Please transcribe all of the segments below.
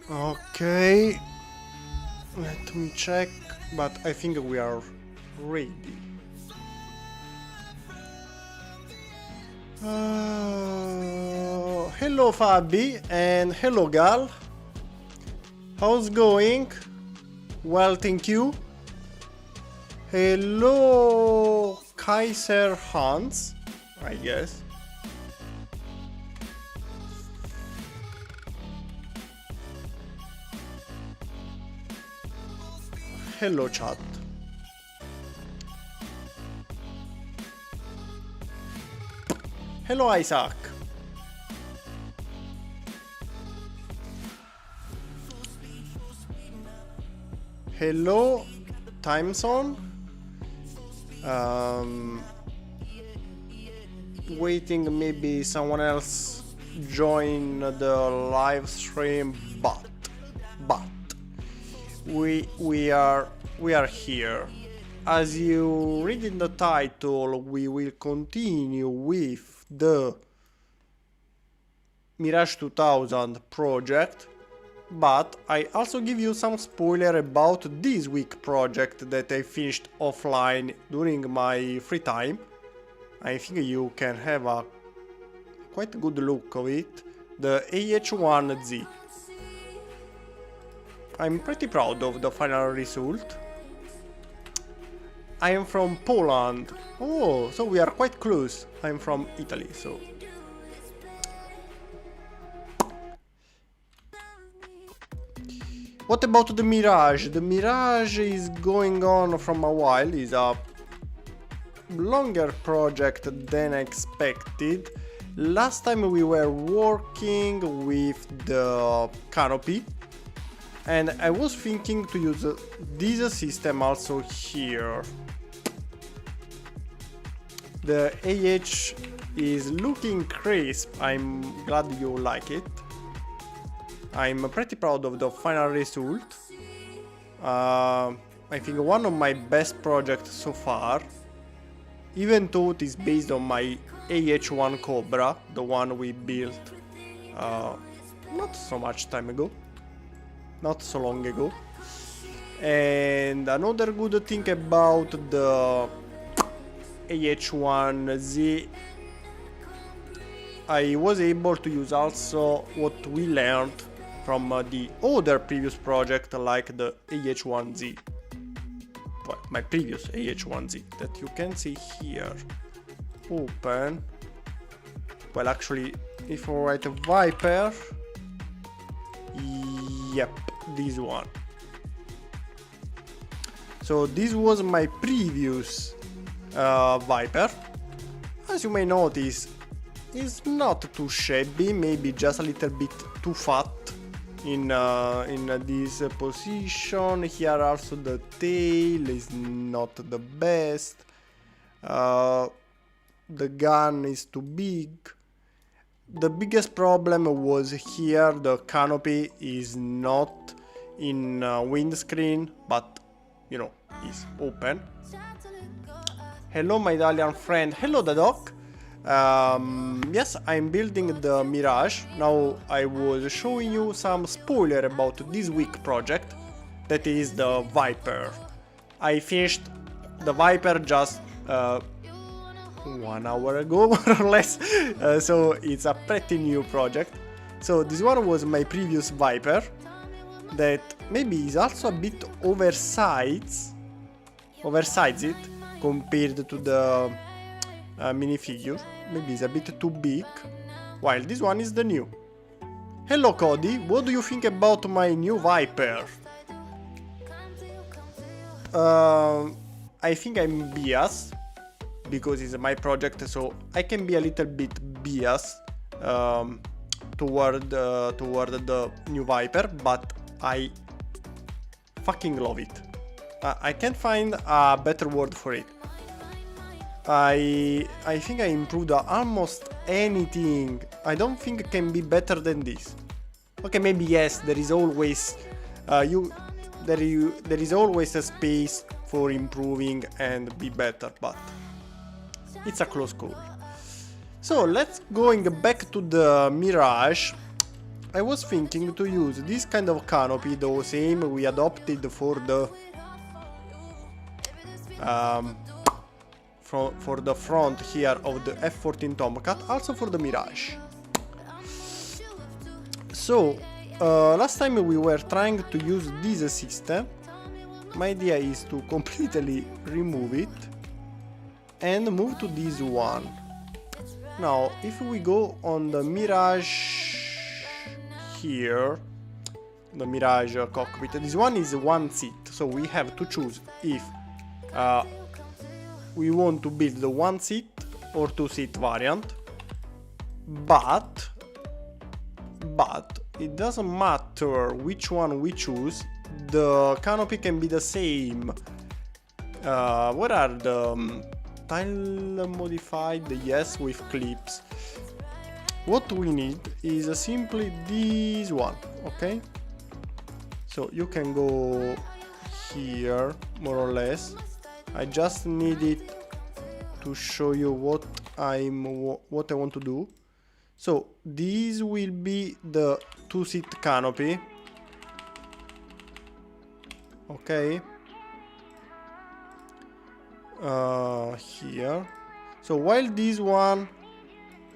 Okay, let me check, but I think we are ready. Hello Fabi and hello Gal. How's going? Well, thank you. Hello Kaiser Hans, I guess. Hello chat. Hello Isaac. Hello time zone. Waiting maybe someone else join the live stream, but we are here. As you read in the title, we will continue with the Mirage 2000 project, but I also give you some spoiler about this week project that I finished offline during my free time. I think you can have a quite good look of it, the AH-1Z. I'm pretty proud of the final result. I am from Poland. Oh, so we are quite close. I'm from Italy, so... What about the Mirage? The Mirage is going on from a while. It's a longer project than expected. Last time we were working with the Canopy, and I was thinking to use this system also here. The AH is looking crisp. I'm glad you like it. I'm pretty proud of the final result. I think one of my best projects so far, even though it is based on my AH-1 Cobra, the one we built not so much time ago, not so long ago. And another good thing about the AH-1Z, I was able to use also what we learned from the other previous project, like the AH-1Z. Well, my previous AH-1Z that you can see here. Open. Well, actually, if I write a Viper, yep, this one. So this was my previous Viper. As you may notice, it's not too shabby, maybe just a little bit too fat in this position. Here also the tail is not the best. The gun is too big. The biggest problem was here, the canopy is not in windscreen, but you know, is open. Hello my Italian friend, hello the doc. Yes, I'm building the Mirage. Now I was showing you some spoiler about this week project, that is the Viper. I finished the Viper just 1 hour ago, more or less, so it's a pretty new project. So this one was my previous Viper, that maybe is also a bit oversized compared to the minifigure. Maybe it's a bit too big, while this one is the new. Hello Cody, what do you think about my new Viper? I think I'm biased, because it's my project, so I can be a little bit biased toward the new Viper, but I fucking love it. I can't find a better word for it. I think I improved almost anything. I don't think it can be better than this. Okay, maybe yes, there is always there is always a space for improving and be better, but it's a close call. So let's going back to the Mirage. I was thinking to use this kind of canopy, the same we adopted for the for the front here of the F-14 Tomcat, also for the Mirage. So last time we were trying to use this system. My idea is to completely remove it and move to this one. Now, if we go on the Mirage here, the Mirage cockpit, this one is one seat, so we have to choose if we want to build the one seat or two seat variant, but it doesn't matter which one we choose, the canopy can be the same. What are the tile modified? Yes, with clips. What we need is simply this one, okay? So you can go here, more or less. I just need it to show you what I want to do. So this will be the two-seat canopy, okay? Here. So while this one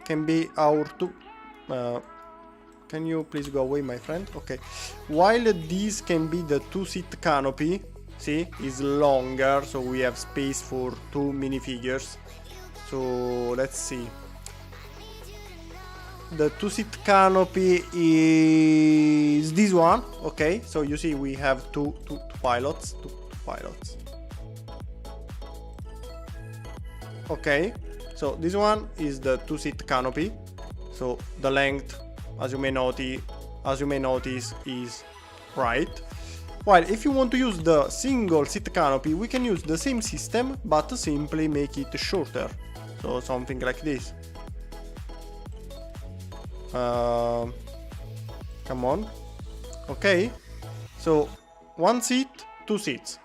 can be our two, can you please go away, my friend? Okay. While this can be the two-seat canopy, see, is longer, so we have space for two minifigures. So let's see. The two-seat canopy is this one, okay? So you see we have two pilots. Okay, so this one is the two-seat canopy. So the length, as you may notice, is right. While if you want to use the single-seat canopy, we can use the same system, but simply make it shorter. So something like this. Come on. Okay, so one seat, two seats,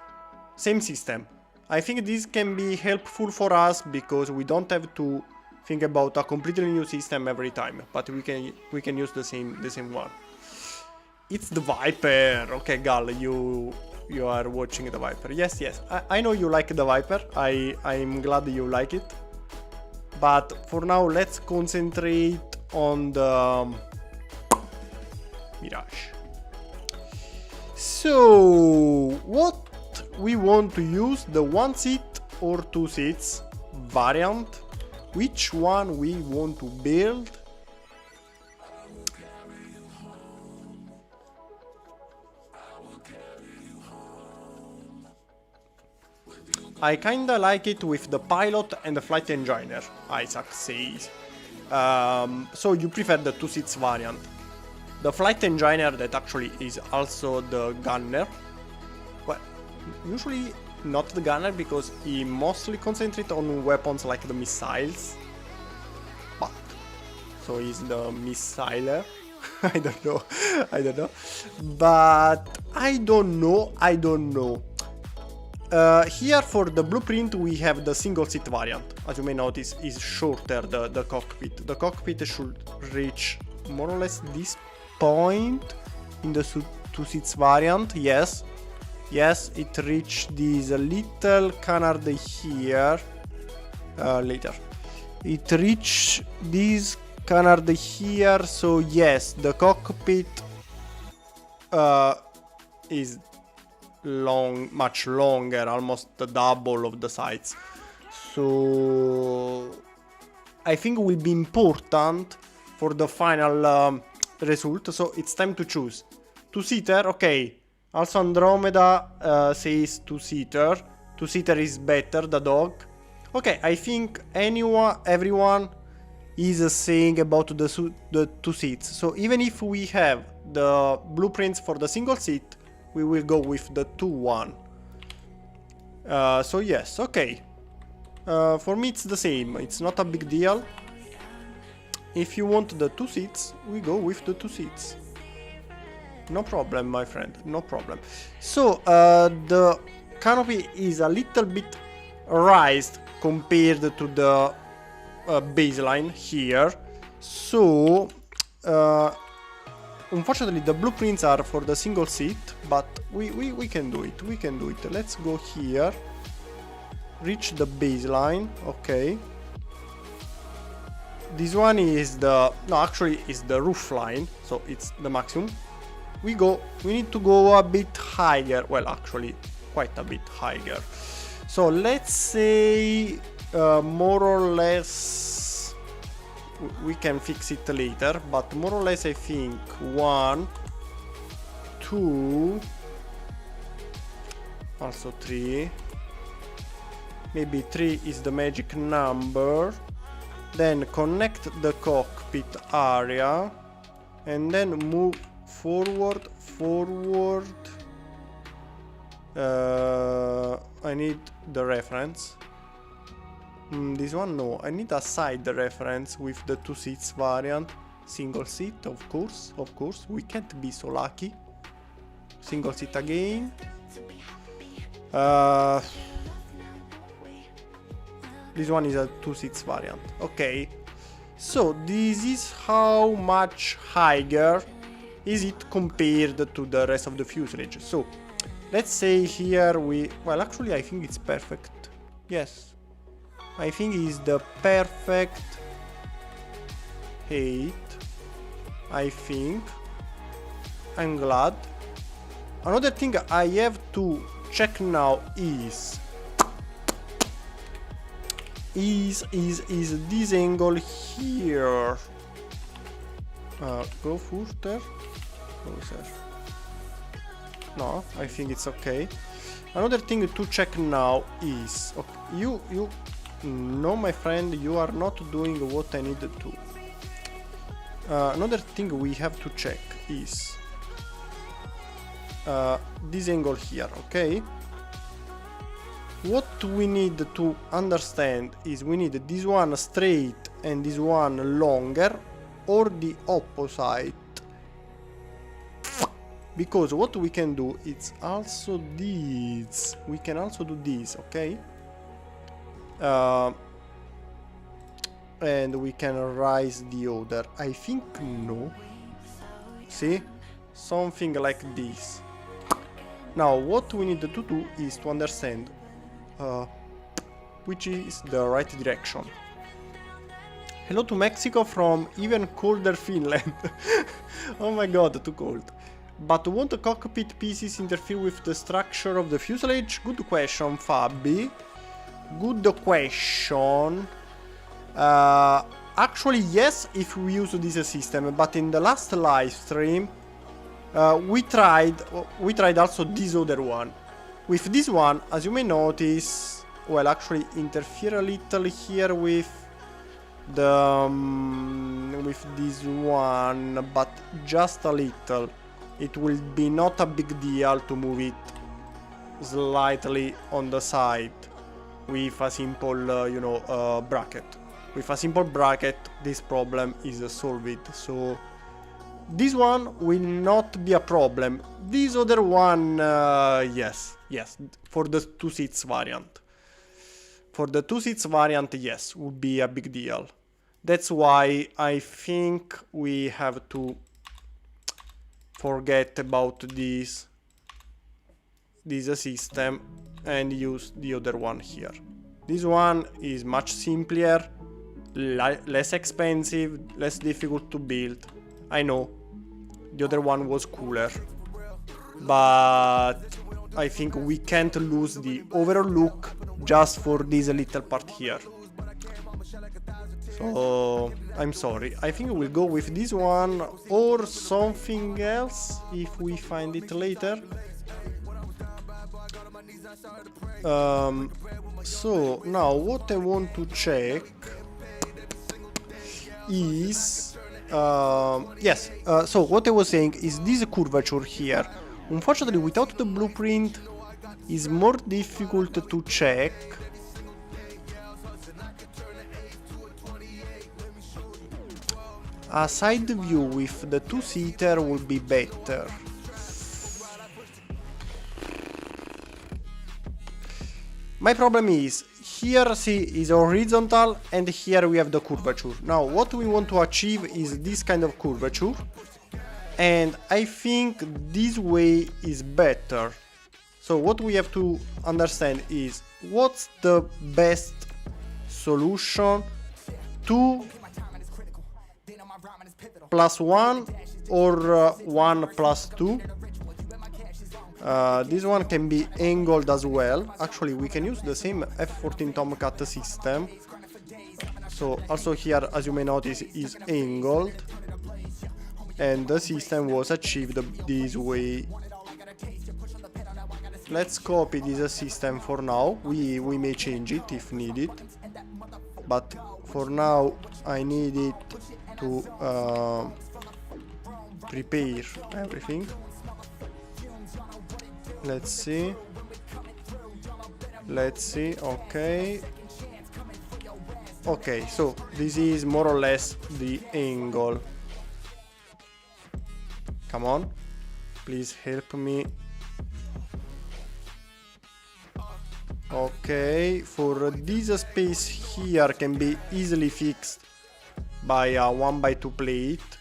same system. I think this can be helpful for us because we don't have to think about a completely new system every time, but we can use the same one. It's the Viper. Okay, Gal, you are watching the Viper. Yes, I know you like the Viper. I'm glad you like it. But for now, let's concentrate on the Mirage. So what we want to use, the one seat or two seats variant, which one we want to build. I kinda like it with the pilot and the flight engineer, Isaac says. So you prefer the two seats variant. The flight engineer that actually is also the gunner. Well, usually not the gunner because he mostly concentrates on weapons like the missiles. But so he's the missiler. I don't know. But I don't know. Here for the blueprint we have the single seat variant. As you may notice, is shorter the cockpit. The cockpit should reach more or less this point in the two seats variant. Yes, it reached this little canard here later. It reached this canard here, so yes, the cockpit is much longer, almost the double of the size. So I think will be important for the final result. So it's time to choose two-seater. Okay, also Andromeda says two-seater. Two-seater is better, the dog. Okay, I think everyone is saying about the two seats. So even if we have the blueprints for the single seat, we will go with the 2-1. So yes, okay. For me it's the same, it's not a big deal. If you want the two seats, we go with the two seats. No problem, my friend, no problem. So the canopy is a little bit raised compared to the baseline here. So unfortunately the blueprints are for the single seat, but we can do it, we can do it. Let's go here, reach the baseline, okay. This one is the, no, actually is the roof line, so it's the maximum. We need to go a bit higher, well actually quite a bit higher. So let's say more or less, we can fix it later, but more or less I think 1, 2, also 3, maybe 3 is the magic number. Then connect the cockpit area and then move forward. I need the reference. This one, no, I need a side reference with the 2 seats variant. Single seat, of course, we can't be so lucky. Single seat again. This one is a 2 seats variant. Okay, so this is how much higher is it compared to the rest of the fuselage. So let's say here well actually I think it's perfect. Yes, I think it's the perfect height. I think. I'm glad. Another thing I have to check now is this angle here. Go further. Closer. No, I think it's okay. Another thing to check now is, okay, no, my friend, you are not doing what I need to. Another thing we have to check is this angle here, okay? What we need to understand is we need this one straight and this one longer, or the opposite. Because what we can do is also this. We can also do this, okay? And we can raise the other. I think no. See? Something like this. Now what we need to do is to understand which is the right direction. Hello to Mexico from even colder Finland. Oh my god, too cold. But won't the cockpit pieces interfere with the structure of the fuselage? Good question, Fabi. Good question. Actually, yes, if we use this system, but in the last live stream, we tried also this other one. With this one, as you may notice, well, actually interfere a little here with the with this one, but just a little. It will be not a big deal to move it slightly on the side with a simple, bracket. With a simple bracket, this problem is solved. So this one will not be a problem. This other one, yes, for the 2 seats variant. For the 2 seats variant, yes, would be a big deal. That's why I think we have to forget about this system and use the other one here. This one is much simpler, less expensive, less difficult to build. I know, the other one was cooler, but I think we can't lose the overall look just for this little part here. So I'm sorry, I think we'll go with this one or something else if we find it later. So now what I want to check is yes, so what I was saying is this curvature here. Unfortunately, without the blueprint is more difficult to check. A side view with the 2-seater would be better. My problem is, here see is horizontal and here we have the curvature. Now what we want to achieve is this kind of curvature. and I think this way is better. So what we have to understand is what's the best solution, 2 plus 1 or 1 plus 2. This one can be angled as well. Actually, we can use the same F14 Tomcat system. So also here, as you may notice, is angled, and the system was achieved this way. Let's copy this system for now. We may change it if needed, but for now I need it to prepare everything. Let's see, okay, so this is more or less the angle. Come on, please help me. Okay, for this space here can be easily fixed by a 1x2 plate.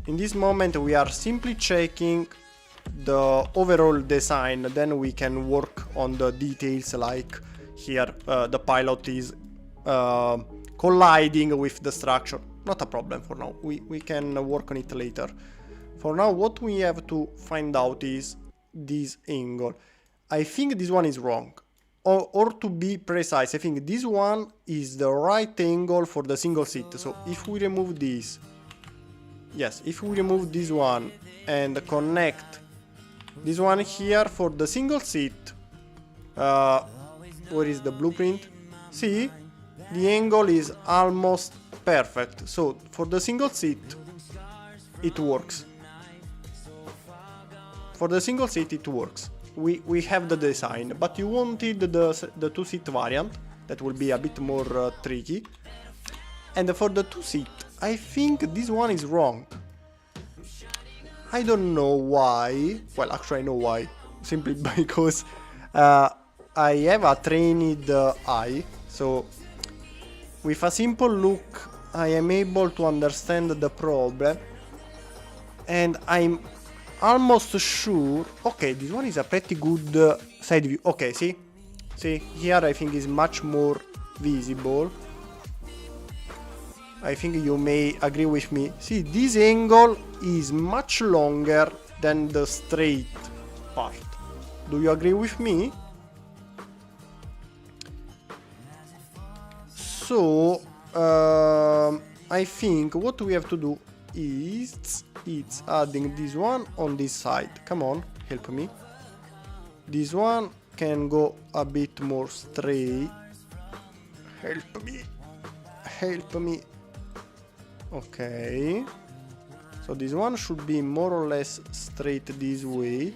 In this moment we are simply checking the overall design, then we can work on the details, like here the pilot is colliding with the structure. Not a problem for now, we can work on it later. For now what we have to find out is this angle. I think this one is wrong, or to be precise, I think this one is the right angle for the single seat. So if we remove this, yes, if we remove this one and connect this one here for the single seat, where is the blueprint? See, the angle is almost perfect. So for the single seat it works. For the single seat it works. We have the design, but you wanted the two-seat variant. That will be a bit more tricky. And for the two-seat, I think this one is wrong. I don't know why. Well, actually I know why. Simply because I have a trained eye. So with a simple look I am able to understand the problem. And I'm almost sure. Okay, this one is a pretty good side view. Okay, see here I think is much more visible. I think you may agree with me. See, this angle is much longer than the straight part. Do you agree with me? So I think what we have to do is it's adding this one on this side. Come on, help me. This one can go a bit more straight. Help me. Okay, so this one should be more or less straight this way.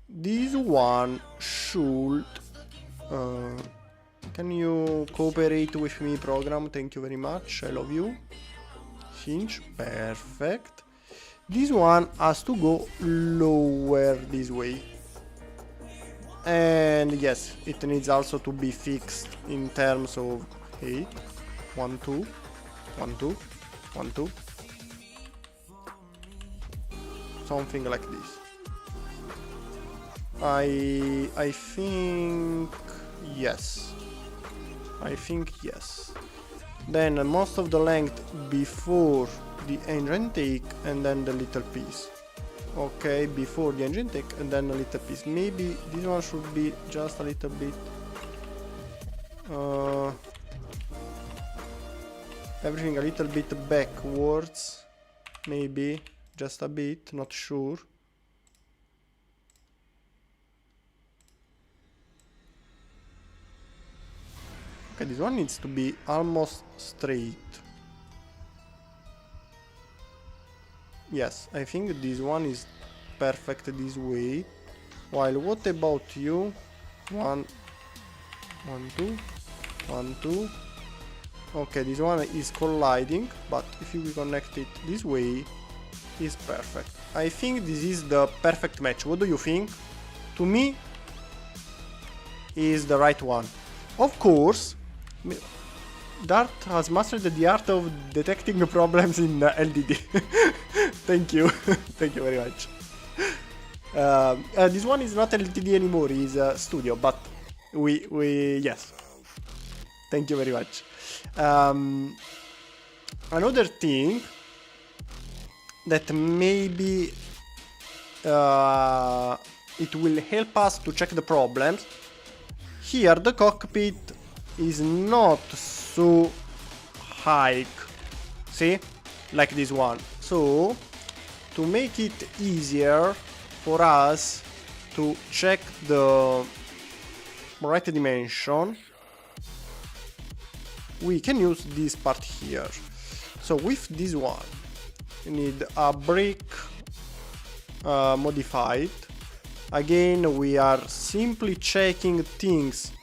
This one should can you cooperate with me, program? Thank you very much, I love you. Hinge, perfect. This one has to go lower this way. And yes, it needs also to be fixed in terms of height. 1, 2, 1, 2, 1, 2. Something like this. I think yes. I think yes. Then most of the length before the engine intake and then the little piece. Okay, before the engine intake and then a little piece. Maybe this one should be just a little bit everything a little bit backwards. Maybe just a bit, not sure. Okay, this one needs to be almost straight. Yes, I think this one is perfect this way. While what about you? 1, 1, 2, 1, 2. Okay, this one is colliding, but if you connect it this way, it's perfect. I think this is the perfect match. What do you think? To me, is the right one. Of course, Dart has mastered the art of detecting problems in LDD. Thank you. Thank you very much. This one is not LTD anymore, it's Studio, but yes. Thank you very much. Another thing that maybe it will help us to check the problems. Here the cockpit is not so high, see, like this one. So to make it easier for us to check the right dimension, we can use this part here. So with this one you need a brick modified. Again, we are simply checking things.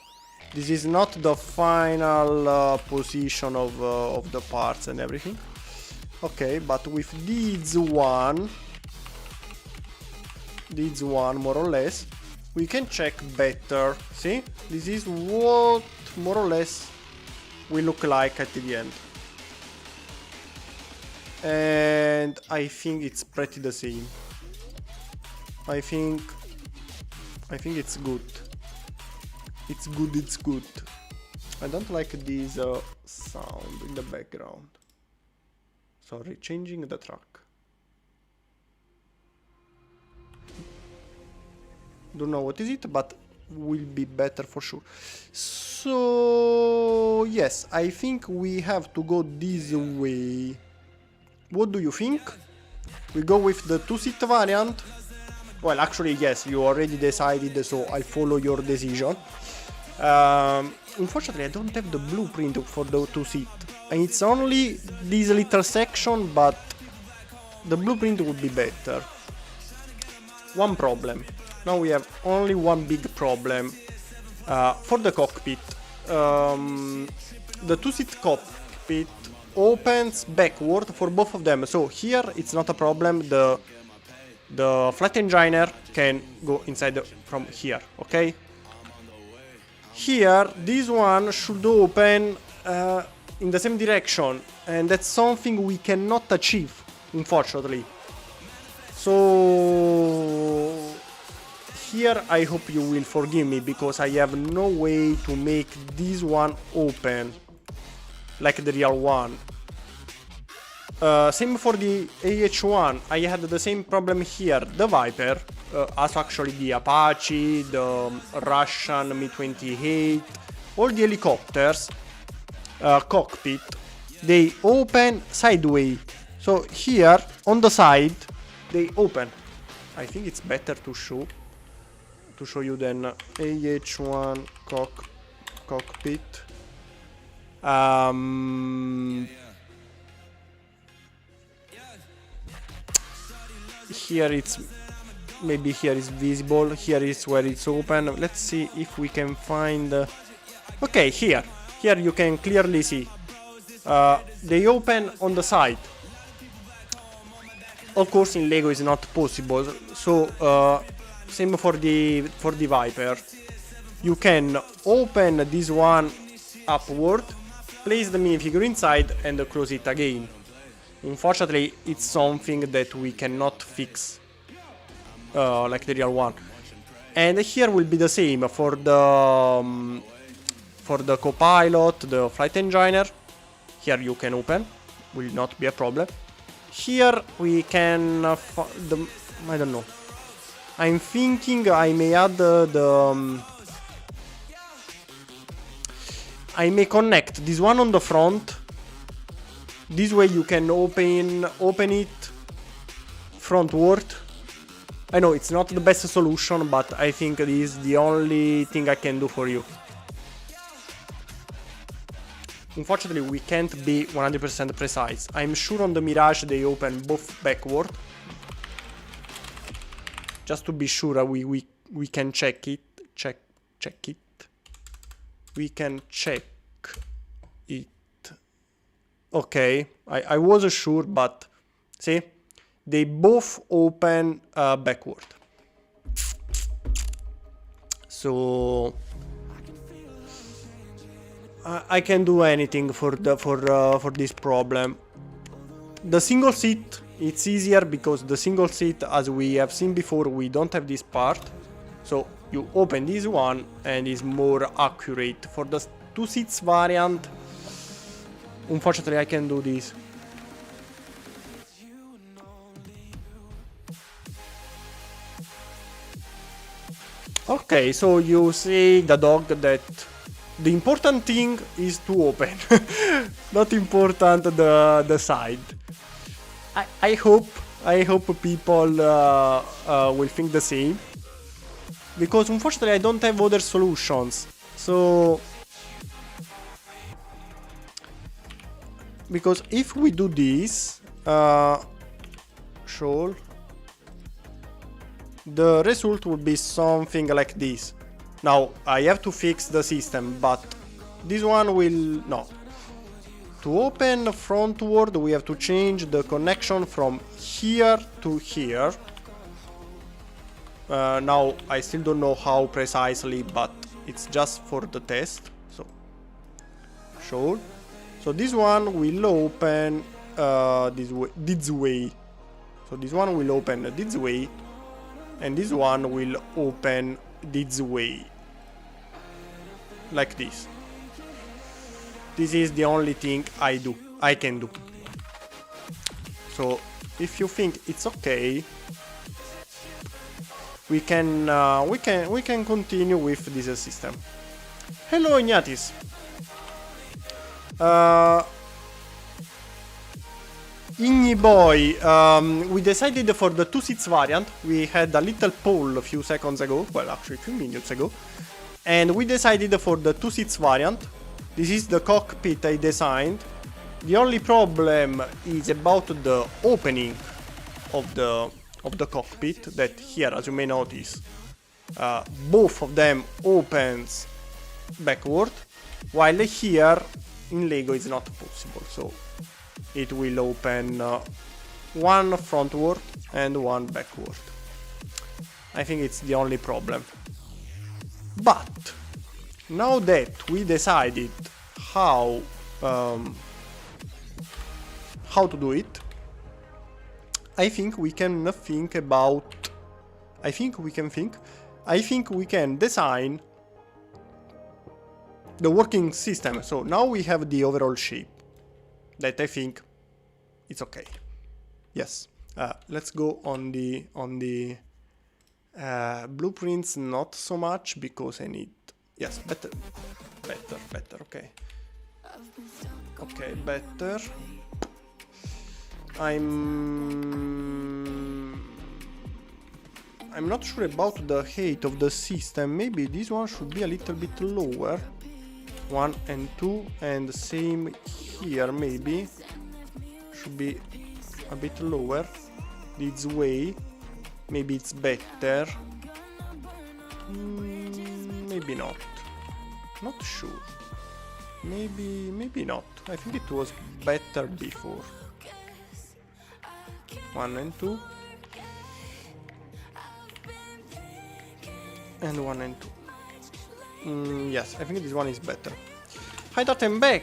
This is not the final position of the parts and everything. Okay, but with this one more or less, we can check better. See, this is what more or less will look like at the end. And I think it's pretty the same. I think it's good. It's good. I don't like this sound in the background. Sorry, changing the track. Don't know what is it, but will be better for sure. So yes, I think we have to go this way. What do you think? We go with the two-seat variant? Well, actually, yes, you already decided, so I'll follow your decision. Unfortunately, I don't have the blueprint for the two-seat. And it's only this little section, but the blueprint would be better. One problem. Now we have only one big problem. For the cockpit. The two-seat cockpit opens backward for both of them. So here it's not a problem. The flight engineer can go inside from here, okay? Here, this one should open in the same direction, and that's something we cannot achieve, unfortunately. So here I hope you will forgive me, because I have no way to make this one open like the real one. Same for the AH-1, I had the same problem here. The Viper, as actually the Apache, the Russian Mi-28, all the helicopters, cockpit, they open sideways. So here, on the side, they open. I think it's better to show you than AH-1 cockpit. Here it's maybe here is visible. Here is where it's open. Let's see if we can find. Okay, here you can clearly see they open on the side. Of course, in Lego is not possible. So same for the Viper. You can open this one upward, place the minifigure inside, and close it again. Unfortunately, it's something that we cannot fix like the real one. And here will be the same for the co-pilot, the flight engineer. Here you can open, will not be a problem. Here we can I don't know. I'm thinking I may add I may connect this one on the front. This way you can open it frontward. I know it's not the best solution, but I think this is the only thing I can do for you. Unfortunately, we can't be 100% precise. I'm sure on the Mirage they open both backward. Just to be sure, we can check it. Check it. We can check it. Okay, I wasn't sure, but see, they both open backward. So I can do anything for this problem. The single seat, it's easier because the single seat, as we have seen before, we don't have this part. So you open this one and it's more accurate. For the 2 seats variant, unfortunately I can do this. Okay, so you see the dog that the important thing is to open, not important the side. I hope people will think the same, because unfortunately I don't have other solutions. So because if we do this, show, the result will be something like this. Now I have to fix the system, but this one will no. To open frontward, we have to change the connection from here to here. Now I still don't know how precisely, but it's just for the test. So show. So this one will open this way. So this one will open this way, and this one will open this way, like this. This is the only thing I can do. So if you think it's okay, we can continue with this system. Hello Ignatis. Igni boy, we decided for the 2 seats variant. We had a little poll a few seconds ago, well actually a few minutes ago, and we decided for the 2 seats variant. This is the cockpit I designed. The only problem is about the opening of the cockpit, that here, as you may notice, both of them opens backward, while here in Lego it's not possible. So it will open one frontward and one backward. I think it's the only problem. But now that we decided how to do it, I think we can think about. I think we can design the working system. So now we have the overall shape that I think it's okay. Yes. Let's go on the blueprints. Not so much because I need. Yes, better. Okay. Okay, better. I'm not sure about the height of the system. Maybe this one should be a little bit lower. 1 and 2, and same here. Maybe should be a bit lower. This way. Maybe it's better. Maybe not. Not sure. Maybe not. I think it was better before. 1 and 2. And 1 and 2. Yes, I think this one is better. Hi Dart, I'm back.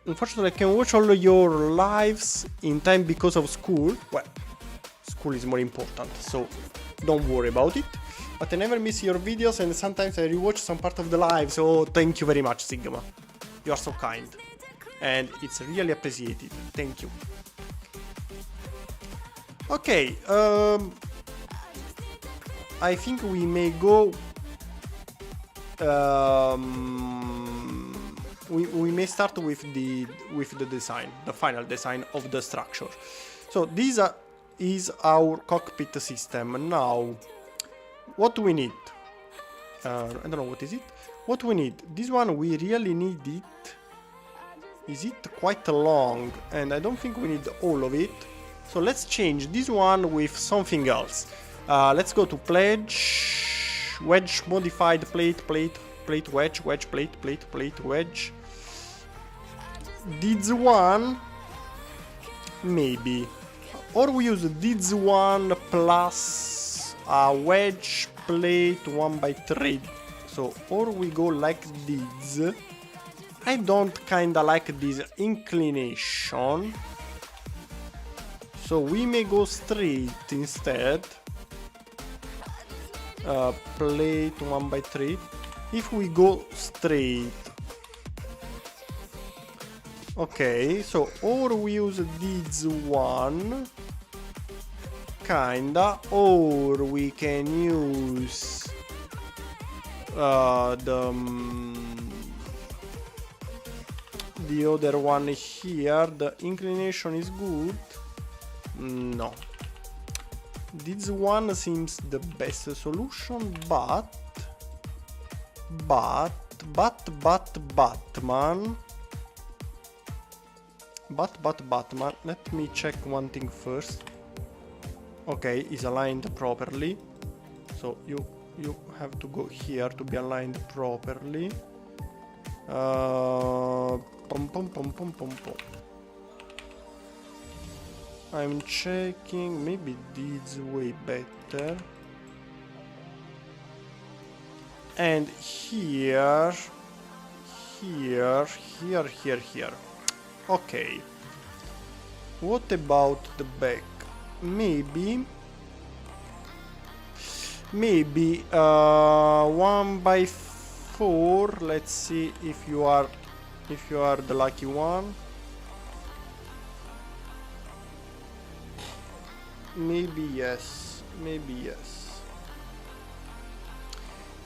Unfortunately, I can watch all your lives in time because of school. Well, school is more important, so don't worry about it. But I never miss your videos, and sometimes I rewatch some part of the live, so thank you very much, Sigma. You are so kind. And it's really appreciated. Thank you. Okay, I think we may go. We may start with the design, the final design of the structure. So this is our cockpit system. Now, what do we need? I don't know, what is it? What we need? This one, we really need it. Is it quite long? And I don't think we need all of it. So let's change this one with something else. Let's go to pledge, wedge, modified, plate, wedge, plate, wedge. This one, maybe. Or we use this one plus a wedge plate 1x3. So, or we go like this. I don't kinda like this inclination, so we may go straight instead. Plate 1x3. If we go straight, okay, so or we use this one, kinda, or we can use the other one here. The inclination is good. No, this one seems the best solution, but man, let me check one thing first. Okay, is aligned properly, so you have to go here to be aligned properly. I'm checking, maybe this way better. And here. Okay. What about the back? Maybe 1x4. Let's see if you are the lucky one. Maybe yes.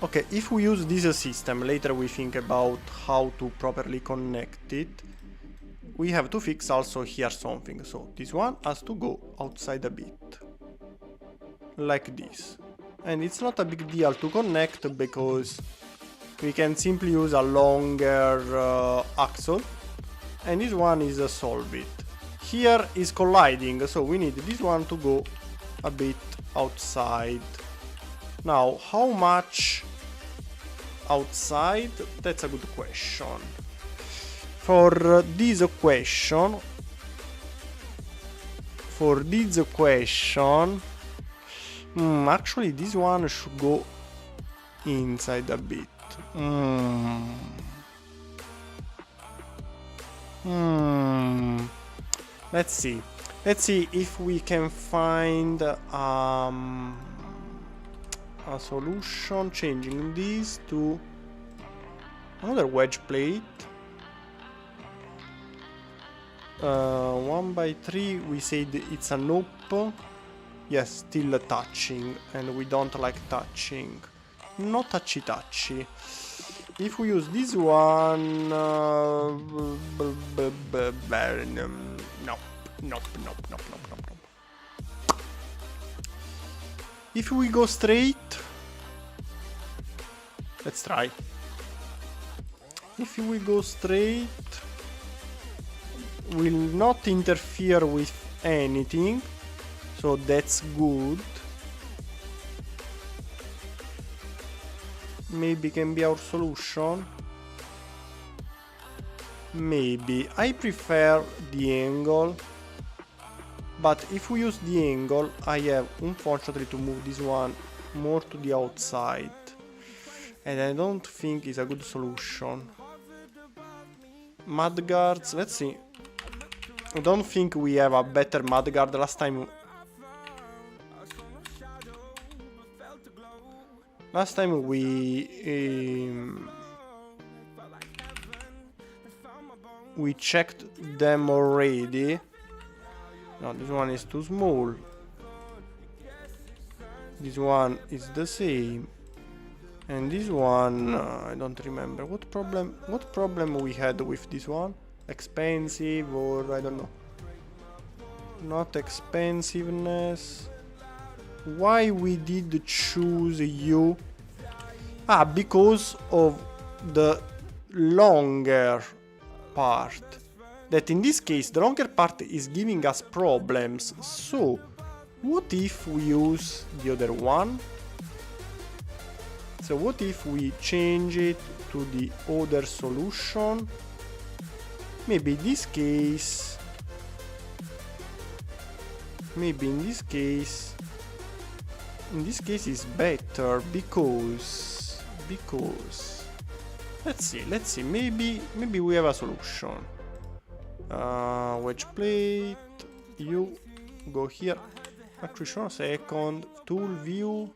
Okay, if we use this system, later we think about how to properly connect it. We have to fix also here something, so this one has to go outside a bit, like this. And it's not a big deal to connect because we can simply use a longer axle, and this one is solve it. Here is colliding, so we need this one to go a bit outside. Now, how much outside? That's a good question. For this question, actually this one should go inside a bit. Let's see if we can find a solution, changing this to another wedge plate. 1x3, we said it's a nope. Yes, still touching, and we don't like touching. No touchy. If we use this one, nope. If we go straight, let's try. If we go straight, will not interfere with anything, so that's good. Maybe can be our solution. Maybe. I prefer the angle, but if we use the angle, I have unfortunately to move this one more to the outside, and I don't think it's a good solution. Mudguards, let's see. I don't think we have a better mudguard. Last time we checked them already. No, this one is too small. This one is the same, and this one I don't remember what problem we had with this one. Expensive, or I don't know. Not expensiveness. Why we did choose you? Because of the longer part. That in this case, the longer part is giving us problems. So, what if we use the other one? So, what if we change it to the other solution? Maybe in this case, is better because Let's see, maybe we have a solution. Wedge plate, you go here. Actually, sure, second, tool view.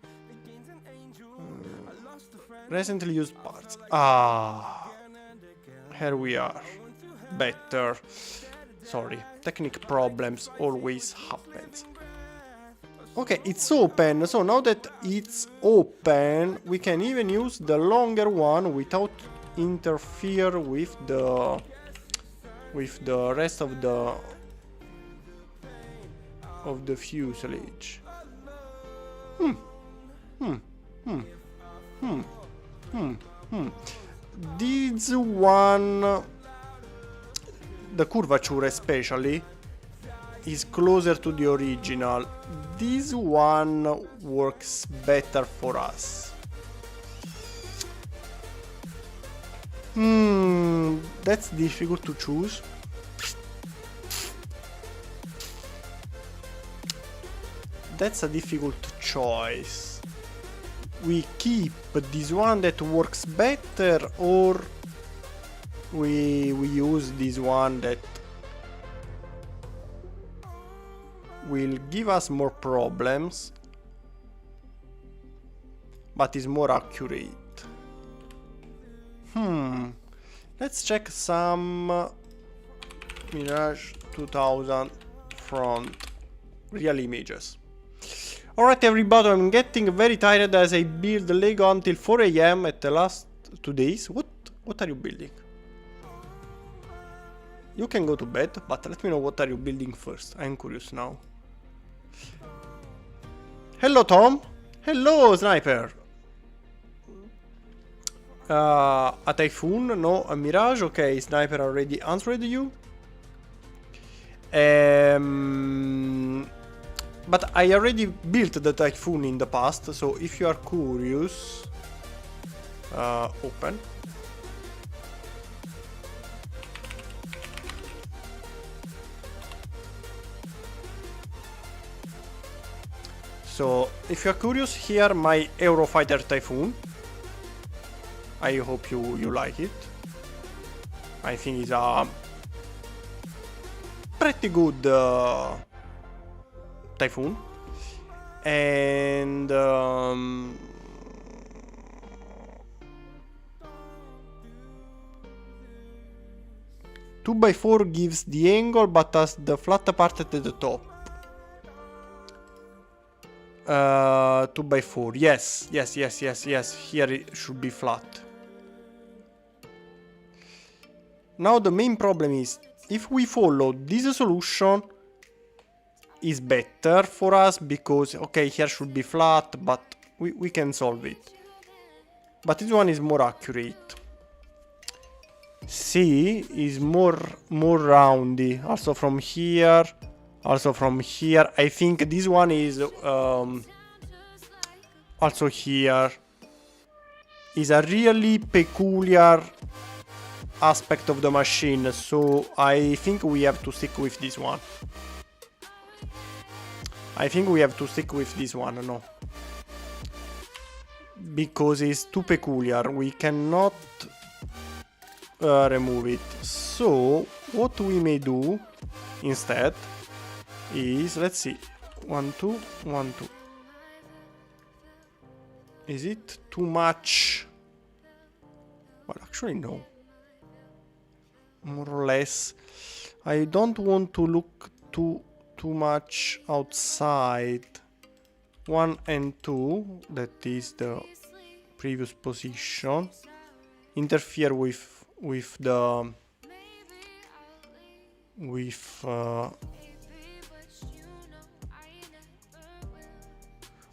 Recently used parts. Here we are. Better. Sorry, technical problems always happens. Okay, it's open, so now that it's open, we can even use the longer one without interfere with the rest of the fuselage. This one, the curvature especially, is closer to the original. This one works better for us. That's difficult to choose. That's a difficult choice. We keep this one that works better, or we use this one that will give us more problems but is more accurate. Let's check some Mirage 2000 front real images. Alright everybody, I'm getting very tired as I build Lego until 4 AM at the last 2 days. What are you building? You can go to bed, but let me know what are you building first. I'm curious now. Hello Tom. Hello Sniper. A Typhoon, no, a Mirage. Okay, Sniper already answered you. But I already built the Typhoon in the past, so if you are curious, open. So, if you are curious, here my Eurofighter Typhoon. I hope you like it. I think it's a pretty good Typhoon. And 2x4 gives the angle but has the flat part at the top. 2x4, yes, here it should be flat. Now the main problem is, if we follow this solution, is better for us because, okay, here should be flat, but we can solve it. But this one is more accurate. C is more roundy, also from here. I think this one is also here. Is a really peculiar aspect of the machine, so I think we have to stick with this one. No. Because it's too peculiar, we cannot remove it. So, what we may do instead is, let's see, 1, 2, 1, 2. Is it too much? Well, actually no. More or less. I don't want to look too much outside. 1 and 2, that is the previous position. Interfere with the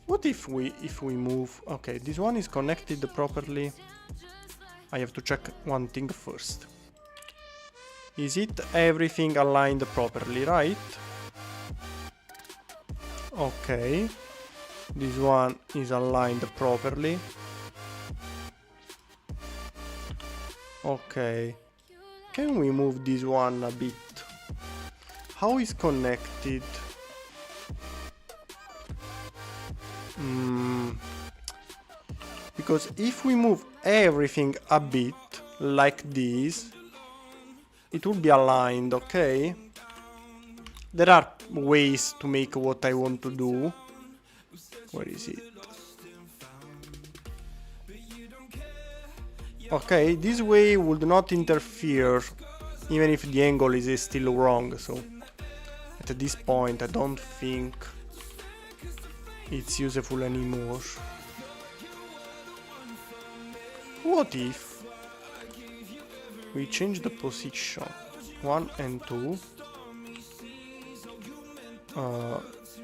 what if we move? Okay, this one is connected properly. I have to check one thing first. Is it everything aligned properly, right? Okay. This one is aligned properly. Okay. Can we move this one a bit? How is connected? Because if we move everything a bit, like this, it will be aligned, okay? There are ways to make what I want to do. Where is it? Okay, this way would not interfere, even if the angle is still wrong, so at this point I don't think it's useful anymore. What if we change the position 1 and 2?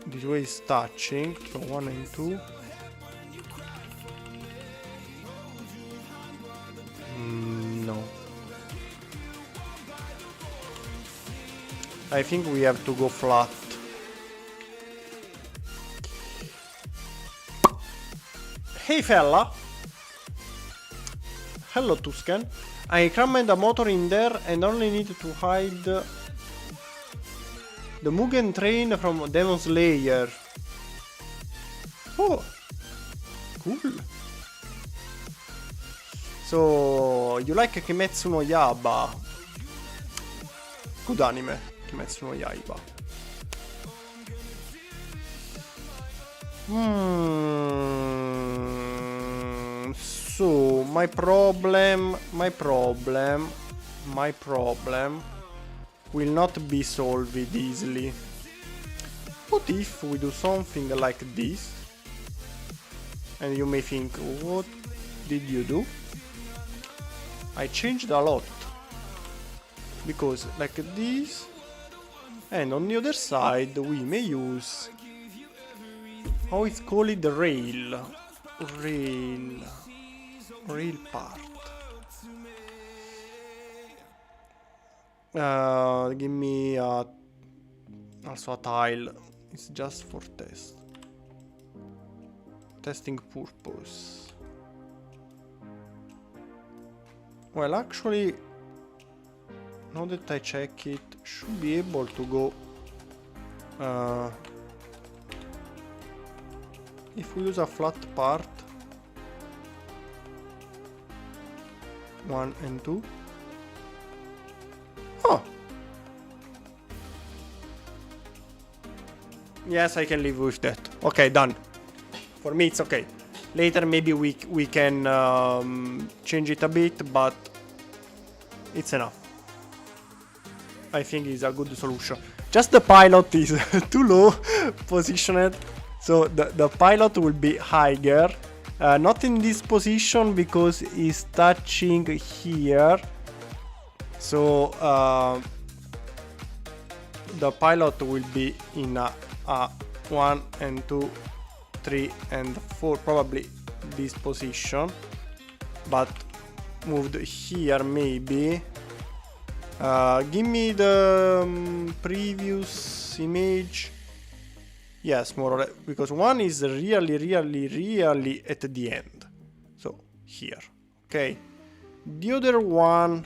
This way is touching, so 1 and 2. No. I think we have to go flat. Hey fella! Hello Tuscan. I crammed a motor in there and only need to hide the Mugen train from Demon Slayer. Oh! Cool! So, you like Kimetsu no Yaiba? Good anime, Kimetsu no Yaiba. So, my problem will not be solved easily. What if we do something like this? And you may think, what did you do? I changed a lot. Because like this, and on the other side we may use, how it's called, the rail part. Give me also a tile. It's just for testing purpose. Well, actually, now that I check it, should be able to go. If we use a flat part, 1 and 2. Oh! Yes, I can live with that. Okay, done. For me, it's okay. Later, maybe we can change it a bit, but it's enough. I think it's a good solution. Just the pilot is too low positioned, so the pilot will be higher. Not in this position because it's touching here. So the pilot will be in a 1 and 2, 3 and 4, probably this position, but moved here maybe. Give me the previous image. Yes, more or less, because one is really at the end. So here, okay. The other one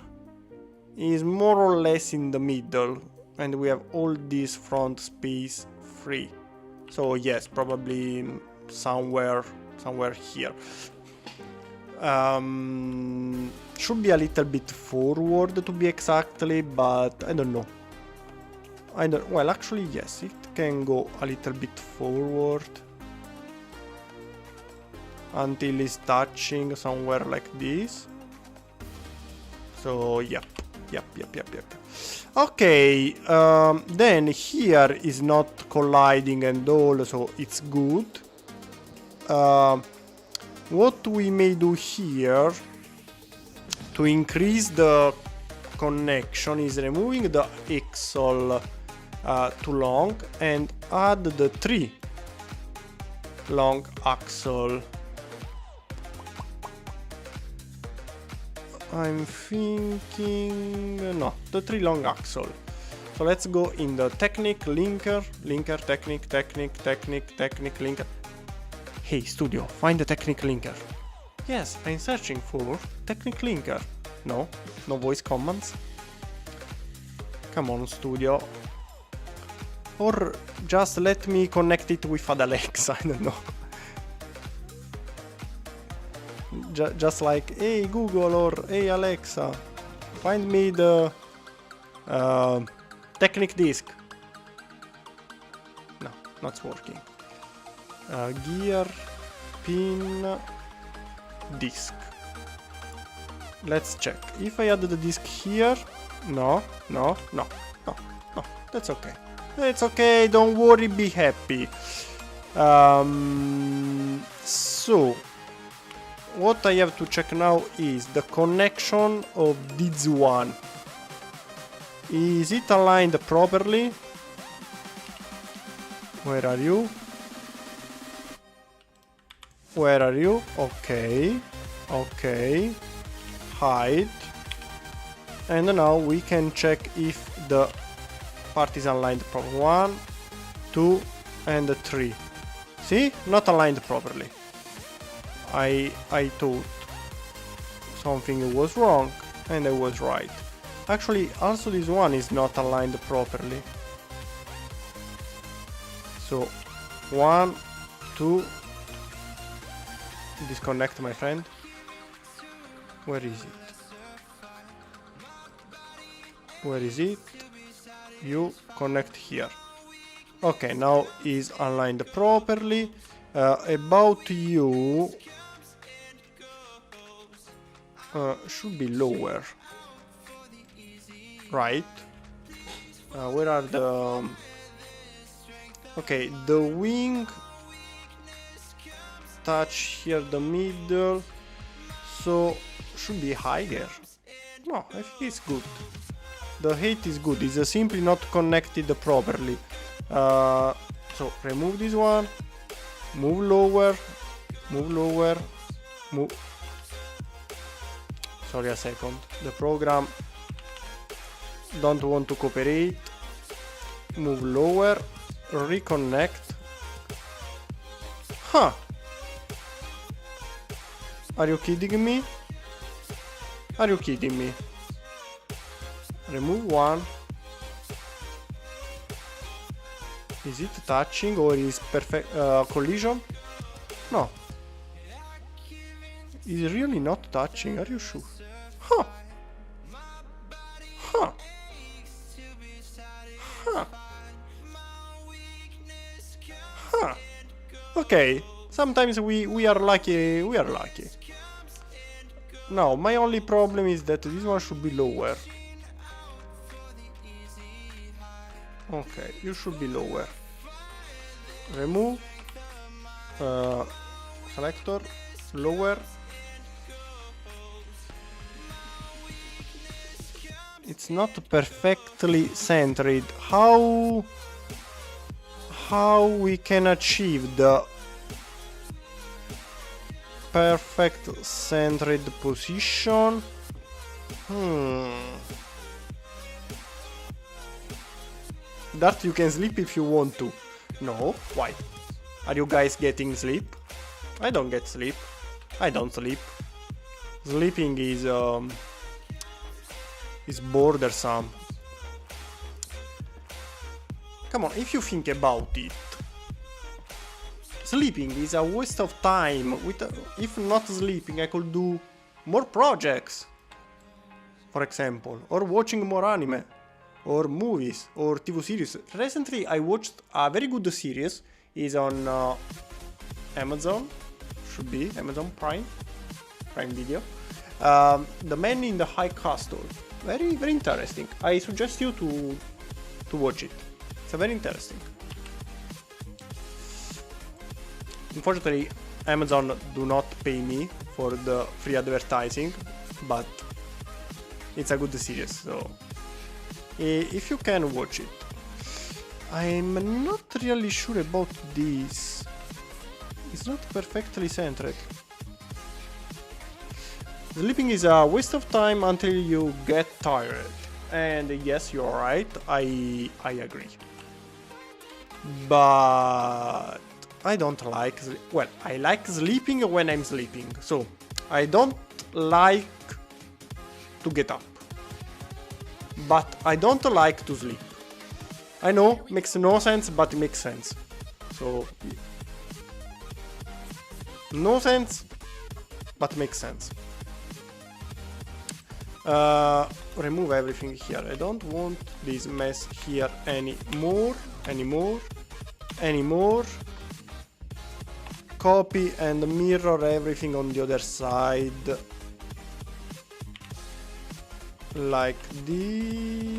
is more or less in the middle, and we have all this front space free. So yes, probably somewhere here. Should be a little bit forward to be exactly, but I don't know. Well, actually, yes, it can go a little bit forward until it's touching somewhere like this. So, yep. Okay, then here is not colliding and all, so it's good. What we may do here to increase the connection is removing the axle too long and add the 3 long axle. I'm thinking, no, the 3 long axle. So let's go in the technique, linker, technique, linker. Hey studio, find the technique linker. Yes, I'm searching for technique linker. No voice commands. Come on studio. Or just let me connect it with Alexa, I don't know. just like, hey Google or hey Alexa, find me the Technic disk. No, not working. Gear, pin, disk. Let's check. If I add the disk here, no, that's okay. It's okay, don't worry, be happy. So, what I have to check now is the connection of this one. Is it aligned properly? Where are you? Where are you? Okay. Okay. Hide. And now we can check if the part is aligned properly. 1, 2, and 3. See? Not aligned properly. I thought something was wrong, and I was right. Actually, also this one is not aligned properly. So, 1, 2. Disconnect, my friend. Where is it? Where is it? You connect here. Okay, now is aligned properly. About you, should be lower, right? Where are the... Okay, the wing touch here the middle, so should be higher. No, I think it's good. The height is good, it's simply not connected properly. So remove this one, move lower, move. Sorry a second, the program don't want to cooperate. Move lower, reconnect. Huh. Are you kidding me? Are you kidding me? Remove one. Is it touching or is perfect collision? No. It's really not touching, are you sure? Huh. Huh. Huh. Huh. Okay. Sometimes we are lucky, Now, my only problem is that this one should be lower. Okay, you should be lower. Remove. Selector. Lower. It's not perfectly centered. How we can achieve the perfect centered position? That you can sleep if you want to. No? Why? Are you guys getting sleep? I don't get sleep. I don't sleep. Sleeping is bothersome. Come on, if you think about it, sleeping is a waste of time. If not sleeping, I could do more projects, for example, or watching more anime, or movies, or TV series. Recently, I watched a very good series. It's on Amazon, should be Amazon Prime Video. The Man in the High Castle. Very, very interesting. I suggest you to watch it. It's very interesting. Unfortunately, Amazon do not pay me for the free advertising, but it's a good series, so if you can watch it. I'm not really sure about this. It's not perfectly centered. Sleeping is a waste of time until you get tired. And yes, you're right, I agree. But I don't like... Well, I like sleeping when I'm sleeping, so I don't like to get up. But I don't like to sleep. I know, makes no sense, but it makes sense. So... No sense, but makes sense. Remove everything here. I don't want this mess here anymore. Copy and mirror everything on the other side. Like this.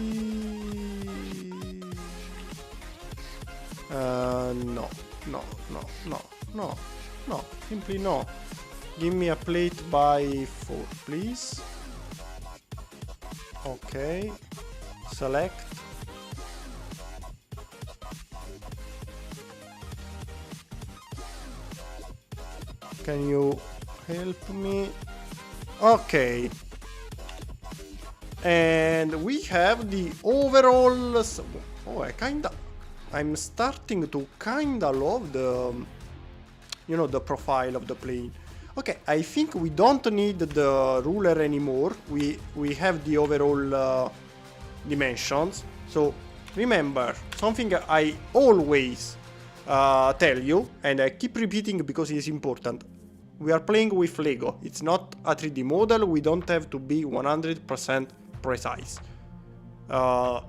No, simply no. Give me a plate by 4, please. Okay, select. Can you help me? Okay. And we have the overall... Oh, I'm starting to kinda love the... You know, the profile of the plane. Okay, I think we don't need the ruler anymore. We have the overall dimensions. So, remember, something I always tell you, and I keep repeating because it is important. We are playing with Lego. It's not a 3D model. We don't have to be 100% precise.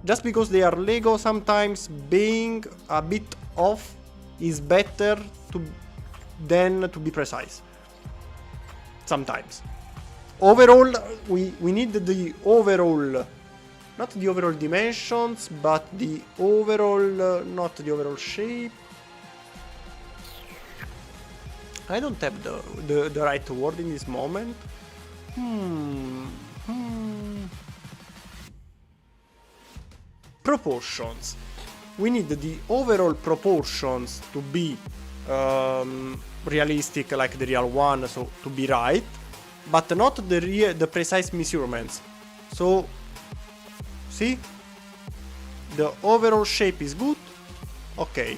Just because they are Lego, sometimes being a bit off is better than to be precise. Sometimes. Overall, we need the overall, not the overall dimensions, but the overall, not the overall shape. I don't have the right word in this moment. Proportions. We need the overall proportions to be realistic like the real one, so to be right, but not the precise measurements. So, see? The overall shape is good. Okay.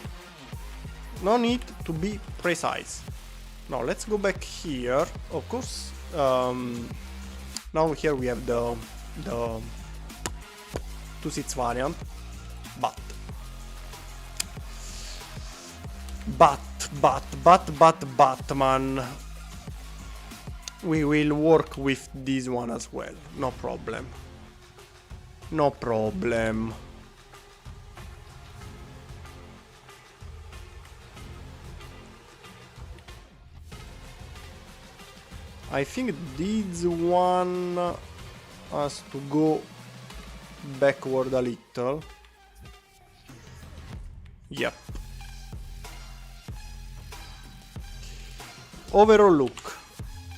No need to be precise. Now let's go back here. Of course, now here we have the 2 seats variant, but man, we will work with this one as well. No problem. No problem. I think this one has to go backward a little. Yep. Overall look.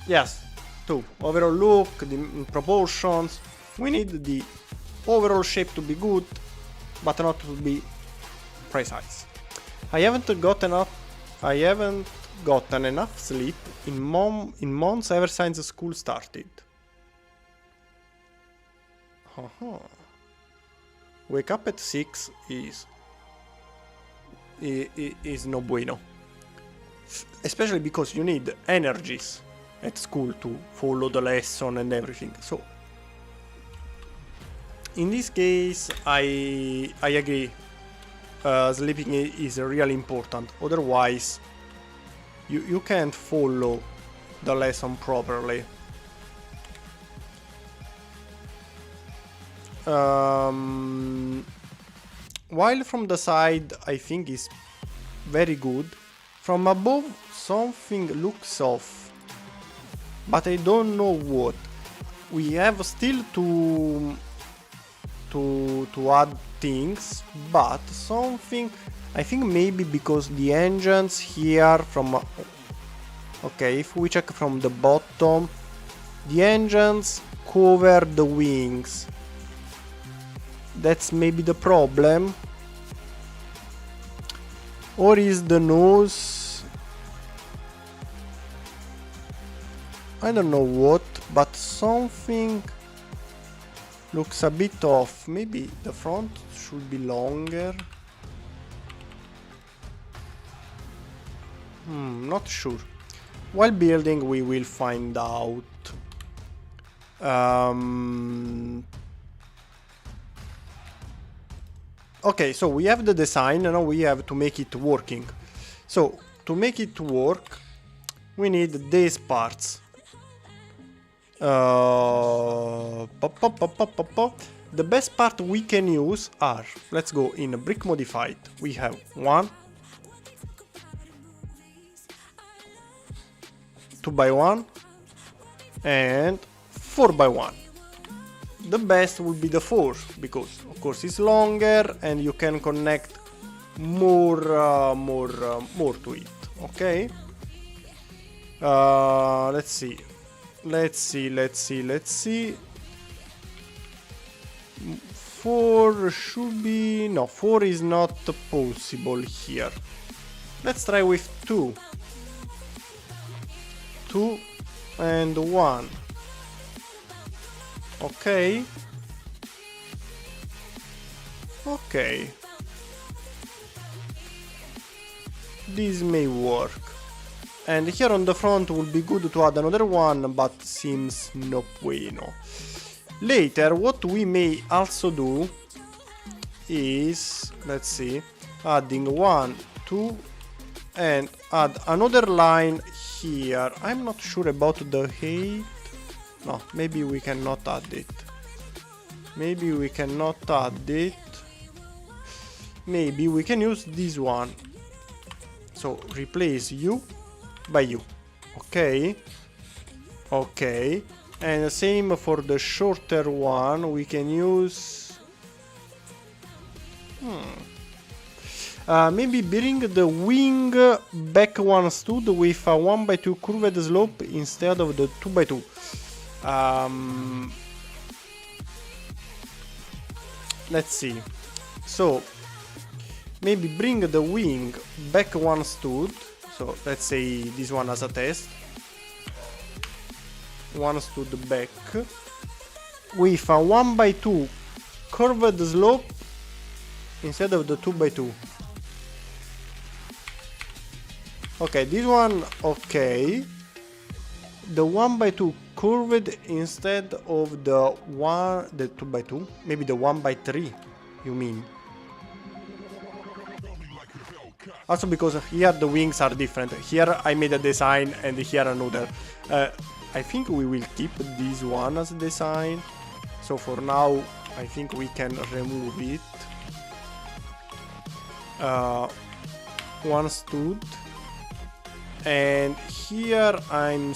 Yes, 2. Overall look, the proportions. We need the overall shape to be good, but not to be precise. I haven't gotten enough sleep in months ever since school started. Wake up at 6 is no bueno. Especially because you need energies at school to follow the lesson and everything. So, in this case, I agree. Sleeping is really important. Otherwise, you can't follow the lesson properly. While from the side I think is very good, from above something looks off, but I don't know what. We have still to add things, but something, I think maybe because the engines here from... Okay, if we check from the bottom, the engines cover the wings. That's maybe the problem. Or is the nose... I don't know what, but something looks a bit off. Maybe the front should be longer. Not sure. While building we will find out. Okay, so we have the design, now we have to make it working. So, to make it work, we need these parts. The best part we can use are, let's go in brick modified. We have 1, 2x1 and 4x1. The best would be the 4 because of course it's longer and you can connect more to it. Okay. Let's see. 4 should be... no, 4 is not possible here. Let's try with 2. 2 and 1. Okay. Okay. This may work. And here on the front would be good to add another one, but seems no bueno. Later, what we may also do is, let's see, adding 1, 2, and add another line here. I'm not sure about the height. No, maybe we cannot add it. Maybe we cannot add it. Maybe we can use this one. So replace you by you. Okay. Okay. And the same for the shorter one. We can use... maybe bring the wing back one stood with a 1x2 curved slope instead of the 2x2. Let's see. So maybe bring the wing back one stood. So let's say this one as a test. One stood back with a 1x2 curved slope instead of the 2x2. Okay, this one okay. The 1x2 curved instead of the 2x2. Maybe the 1x3, you mean? Also because here the wings are different. Here I made a design and here another. I think we will keep this one as a design. So for now I think we can remove it. One stood. And here I'm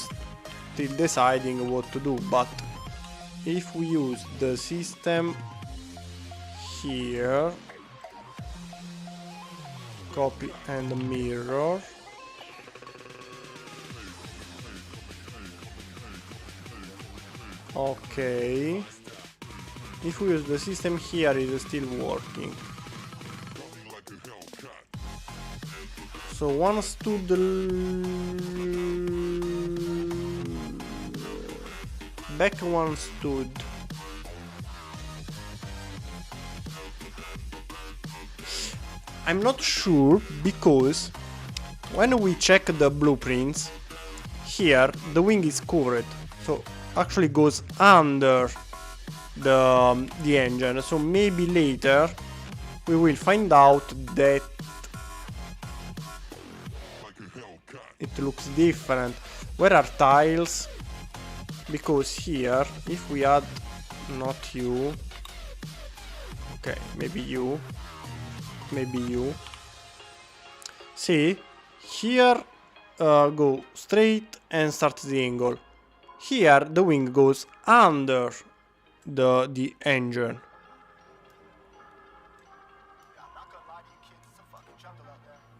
still deciding what to do, but if we use the system here, copy and mirror, okay, if we use the system here, it is still working. So one stood back, one stood. I'm not sure because when we check the blueprints, here the wing is covered, so actually goes under the engine. So maybe later we will find out that it looks different. Where are tiles? Because here, if we add not you, okay, maybe you, see, here go straight and start the angle. Here the wing goes under the engine.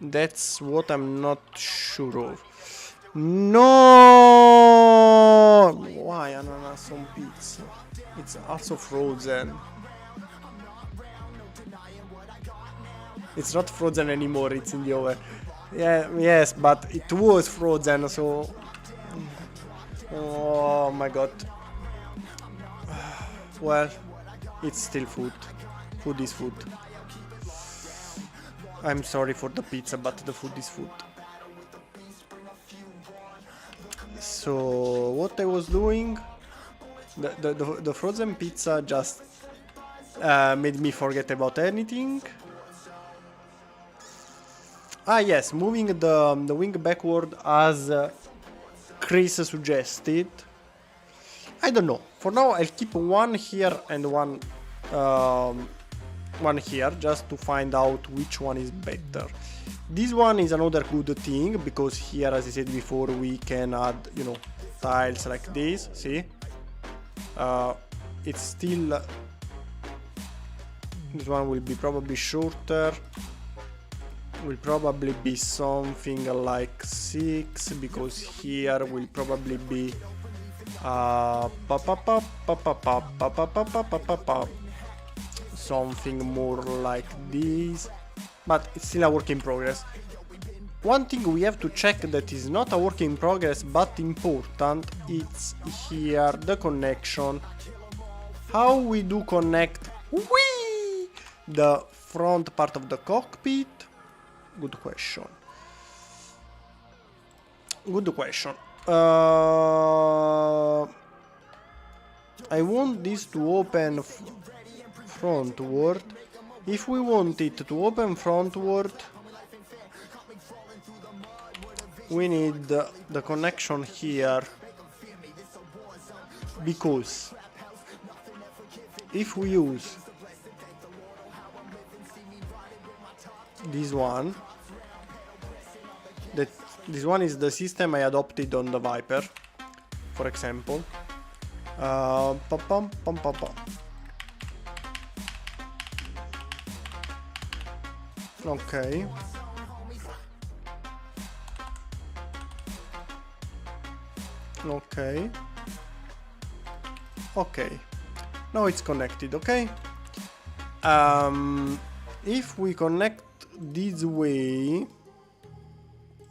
That's what I'm not sure of. No! Why ananas on pizza? It's also frozen. It's not frozen anymore, it's in the oven. Yeah, yes, but it was frozen, so... Oh my god. Well, it's still food. Food is food. I'm sorry for the pizza, but the food is food. So what I was doing, the frozen pizza just made me forget about anything. Ah yes, moving the wing backward as Chris suggested. I don't know. For now, I'll keep one here and one here, just to find out which one is better. This one is another good thing, because here, as I said before, we can add, you know, tiles like this. See? It's still... this one will be probably shorter. Will probably be something like 6, because here will probably be something more like this, but it's still a work in progress. One thing we have to check that is not a work in progress but important, it's here the connection. How we do connect the front part of the cockpit? Good question. Good question. I want this to open frontward. If we want it to open frontward, we need the connection here, because if we use this one, this one is the system I adopted on the Viper, for example. Okay. Okay. Okay. Now it's connected, okay? If we connect this way,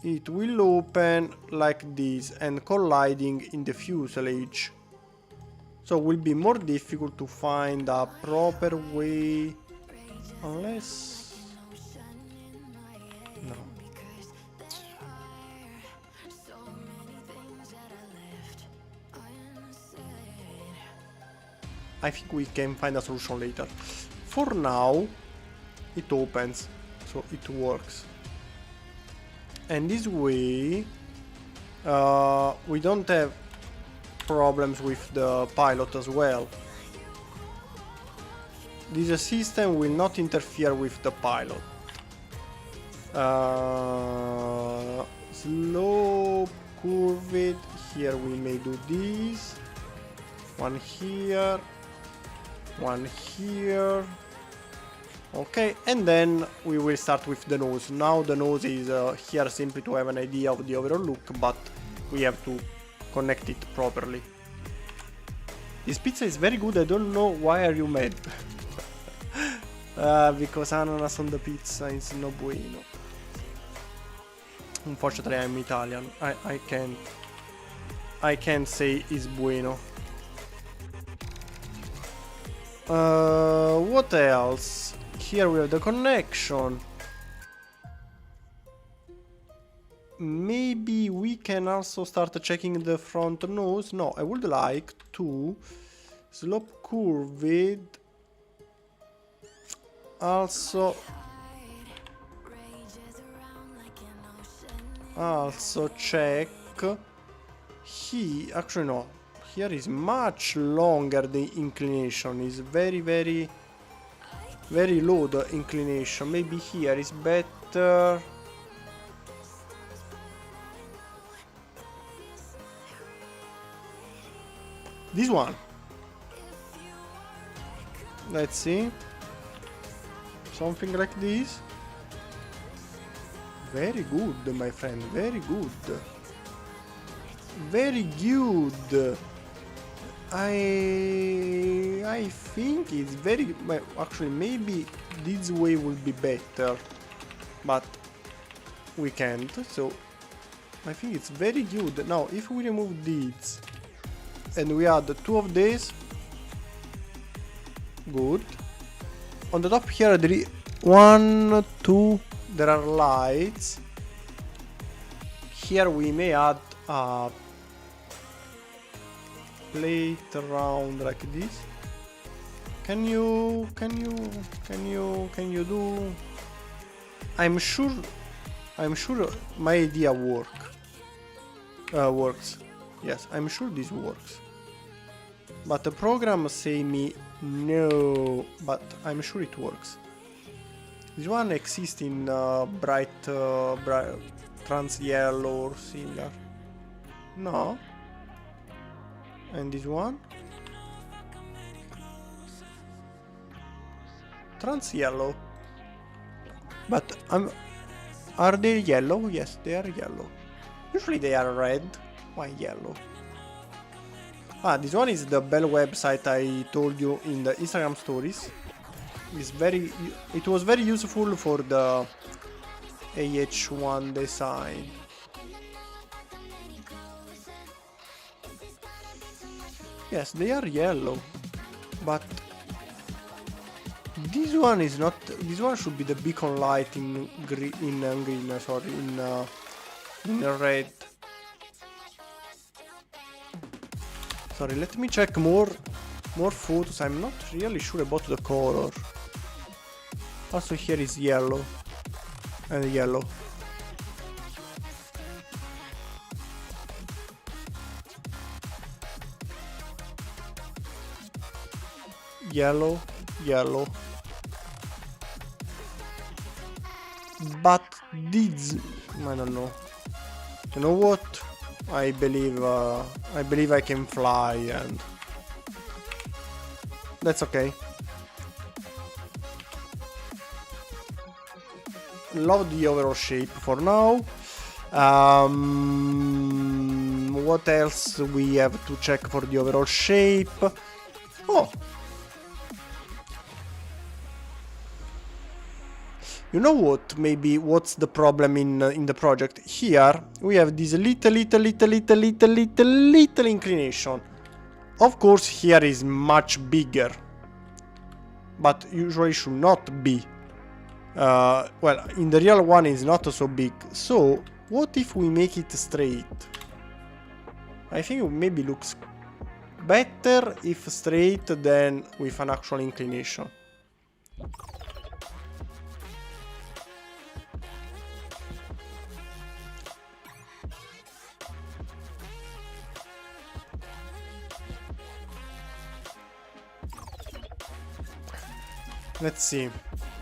it will open like this and colliding in the fuselage. So it will be more difficult to find a proper way, unless... no. I think we can find a solution later. For now, it opens, so it works. And this way, we don't have problems with the pilot as well. This system will not interfere with the pilot. Slope, curved, here we may do this. One here, one here. Okay, and then we will start with the nose. Now the nose is here simply to have an idea of the overall look, but we have to connect it properly. This pizza is very good, I don't know why are you mad. Because ananas on the pizza is no bueno. Unfortunately I'm Italian, I can't say it's bueno. What else? Here we have the connection. Maybe we can also start checking the front nose. No, I would like to slope curved. Also check he actually no, here is much longer the inclination, is very low the inclination. Maybe here is better. This one. Let's see. Something like this. Very good, my friend. Very good. Very good. I think it's very... Actually, maybe this way would be better. But we can't. So I think it's very good. Now, if we remove these and we add two of these, good. On the top here, there is 1, 2, there are lights. Here we may add a plate around like this. Can you do? I'm sure my idea works. Yes, I'm sure this works. But the program say me no, but I'm sure it works. This one exists in bright trans yellow or similar. No. And this one? Trans yellow. But are they yellow? Yes, they are yellow. Usually they are red. Why yellow? Ah, this one is the Bell website I told you in the Instagram stories. It was very useful for the AH-1 design. Yes, they are yellow, but this one is not. This one should be the beacon light in green. Sorry, in red. Sorry, let me check more photos. I'm not really sure about the color. Also, here is yellow and yellow. Yellow, yellow. But these, I don't know. You know what? I believe I can fly, and that's okay. Love the overall shape for now. What else we have to check for the overall shape? Oh. You know what? Maybe what's the problem in the project? Here we have this little inclination. Of course, here is much bigger, but usually should not be. Well, in the real one is not so big. So what if we make it straight? I think it maybe looks better if straight than with an actual inclination.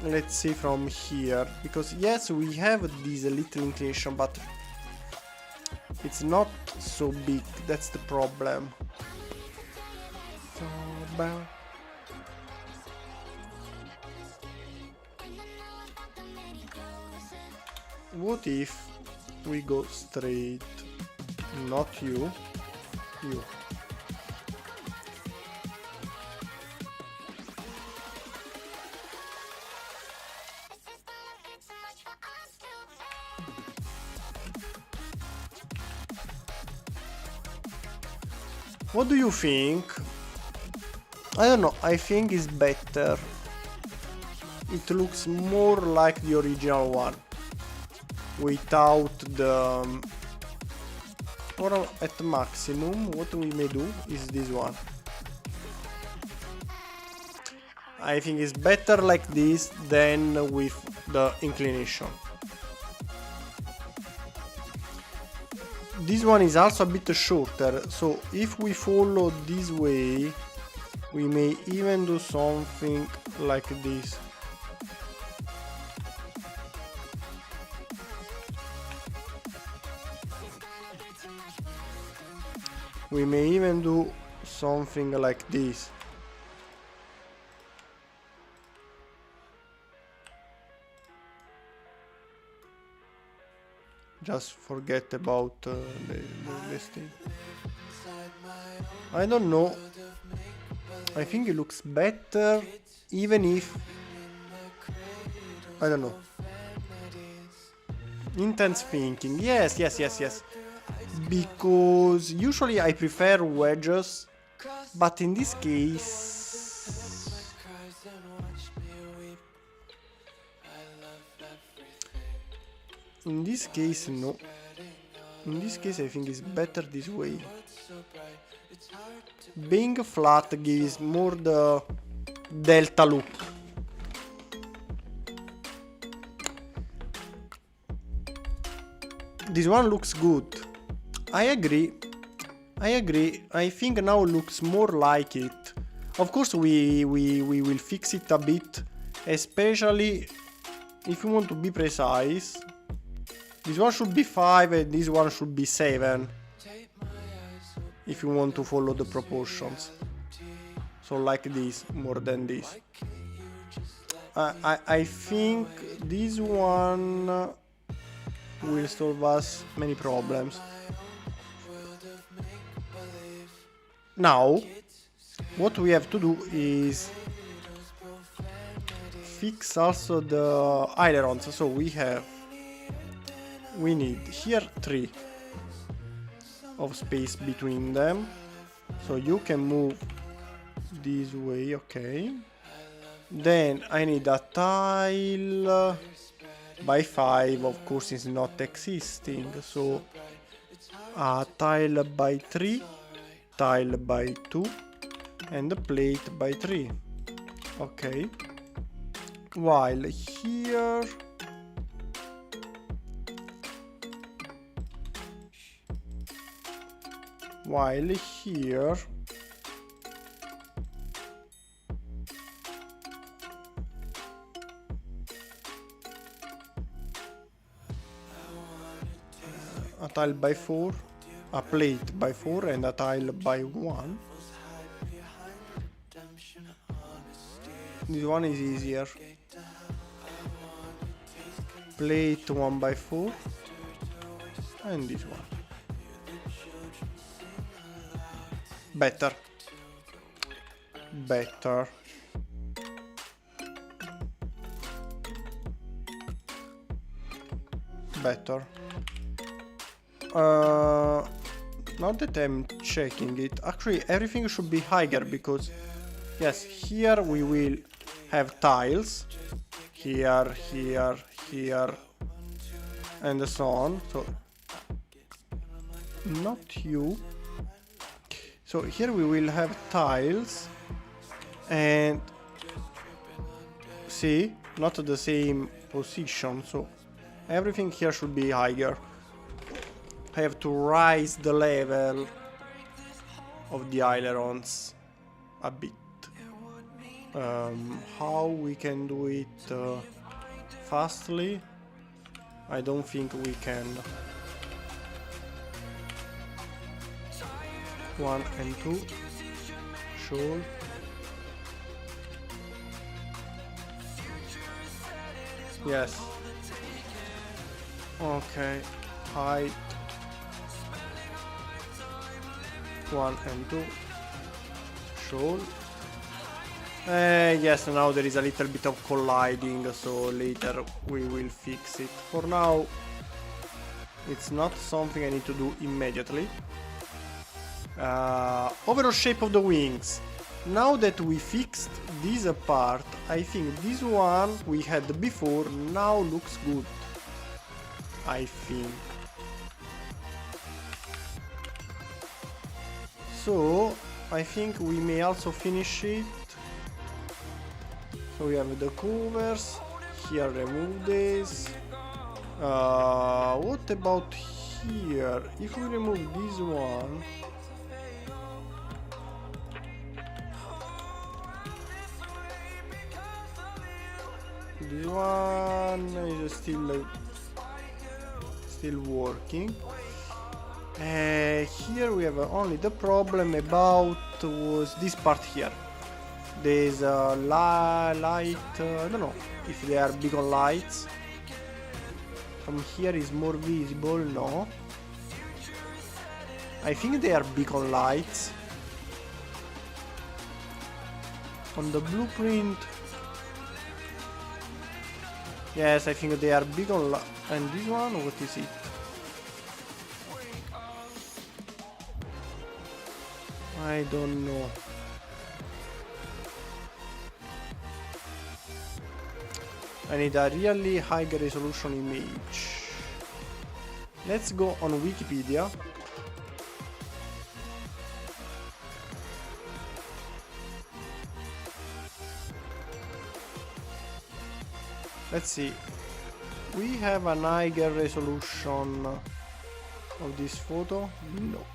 Let's see from here, because yes, we have this little inclination, but it's not so big. That's the problem. What if we go straight? Not you. What do you think? I don't know, I think it's better. It looks more like the original one, without the... or at maximum, what we may do is this one. I think it's better like this than with the inclination. This one is also a bit shorter, so if we follow this way, we may even do something like this. We may even do something like this. Just forget about this thing. I don't know. I think it looks better, even if... I don't know. Intense thinking. Yes. Because usually I prefer wedges, but in this case... In this case, no. In this case, I think it's better this way. Being flat gives more the delta look. This one looks good. I agree. I agree. I think now looks more like it. Of course we will fix it a bit, especially if you want to be precise. This one should be 5 and this one should be 7. If you want to follow the proportions. So like this, more than this. I think this one will solve us many problems. Now, what we have to do is fix also the ailerons. So we need here 3 of space between them. So you can move this way, okay. Then I need a tile by 5, of course is not existing, so a tile by 3, tile by 2, and a plate by 3. Okay. While here a tile by 4, a plate by 4 and a tile by 1. This one is easier. Plate 1 by 4 and this one. Better. Better. Better. Now that I'm checking it, actually everything should be higher because yes, here we will have tiles. Here, here, here, and so on. So not you. So here we will have tiles and see, not the same position. So everything here should be higher. I have to raise the level of the ailerons a bit. How we can do it fastly? I don't think we can. 1 and 2. Sure. Yes. Okay. Height. 1 and 2. Sure. Yes, now there is a little bit of colliding, so later we will fix it. For now, it's not something I need to do immediately. Overall shape of the wings. Now that we fixed this part, I think this one we had before now looks good. I think. So, I think we may also finish it. So we have the covers, here remove this. What about here? If we remove this one, this one is still working. Here we have only the problem about was this part here. There's a light, I don't know if they are beacon lights. From here is more visible, no. I think they are beacon lights. On the blueprint, yes, I think they are beacon lights. And this one, what is it? I don't know. I need a really high resolution image. Let's go on Wikipedia. Let's see. We have an higher resolution of this photo? No.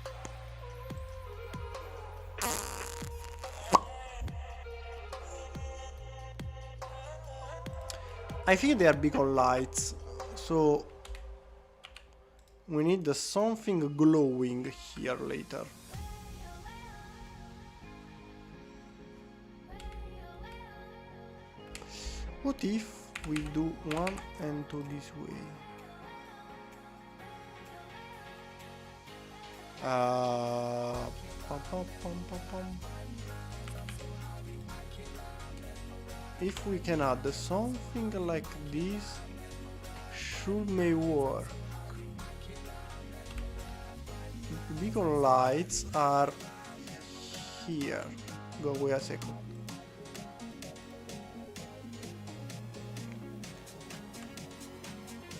I think they are beacon lights, so we need something glowing here later. What if we do 1 and 2 this way? Pum, pum, pum, pum, pum. If we can add something like this, may work. Beacon lights are here. Go away a second.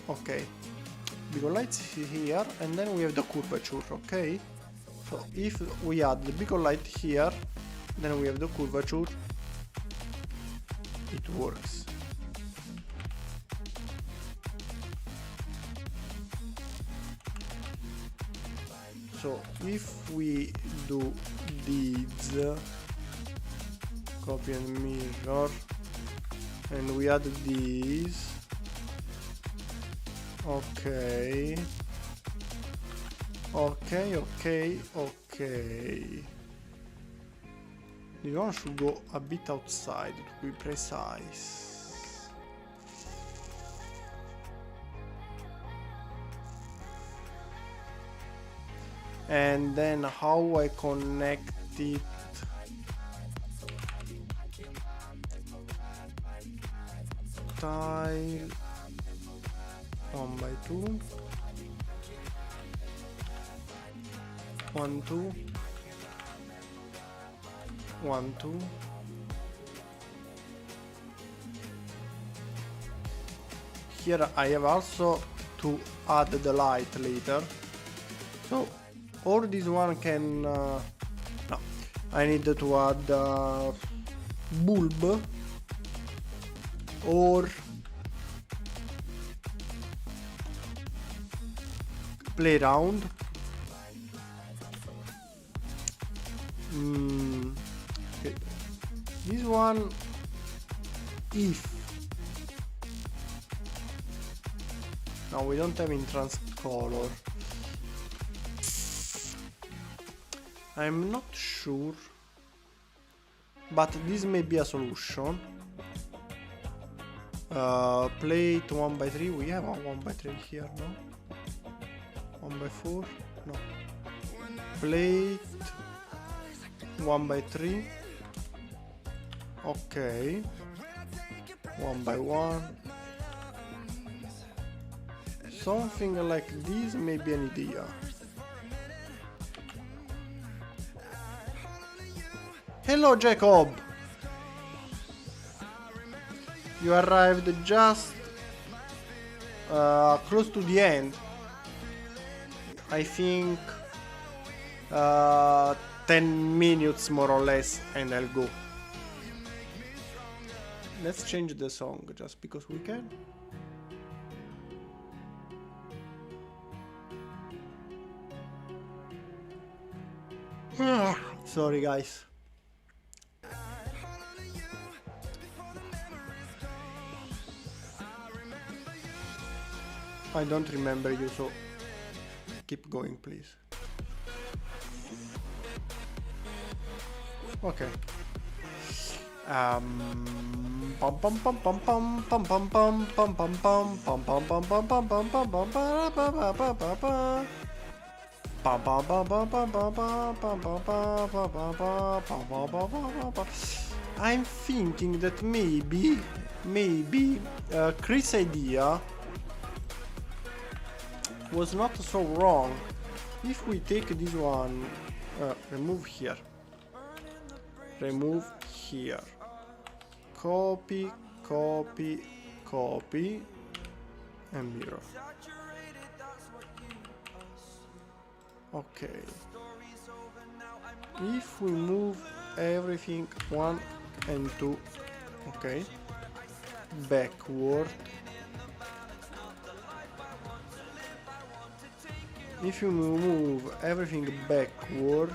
Okay. Beacon lights here, and then we have the curvature, okay? So if we add the beacon light here, then we have the curvature. It works. So if we do these, copy and mirror, and we add these, okay, okay. This one should go a bit outside to be precise. And then how I connect it. Tile 1 by 2. 1, 2. 1, 2. Here I have also to add the light later. So, or this one can... no, I need to add bulb or playground. Okay. This one, if no, we don't have in color. I'm not sure, but this may be a solution. Plate 1 by 3. We have a 1 by 3 here, no? 1 by 4, no. Plate 1 by 3. Okay. 1 by 1. Something like this may be an idea. Hello, Jacob! You arrived just close to the end. I think 10 minutes more or less, and I'll go. Let's change the song just because we can. Sorry, guys. I don't remember you, so keep going, please. Okay. Pum pum pum pum pum pum pum pum pum pum pum pum pum pum pum pum pum pum pum pum. I'm thinking that maybe Chris' idea was not so wrong. If we take this one, remove here, copy, and mirror. Okay. If we move everything 1 and 2, okay, backward. If you move everything backward,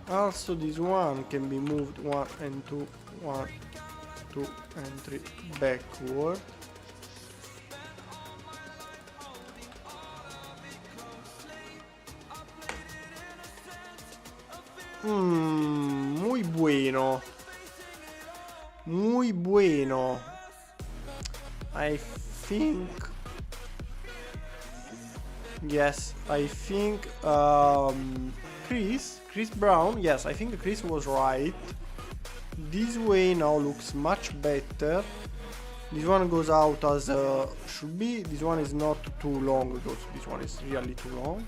also this one can be moved 1 and 2, 1 2 and 3 backward. Muy bueno. Muy bueno. I think... Yes, I think... Chris Brown, yes, I think Chris was right. This way now looks much better. This one goes out as should be. This one is not too long because this one is really too long.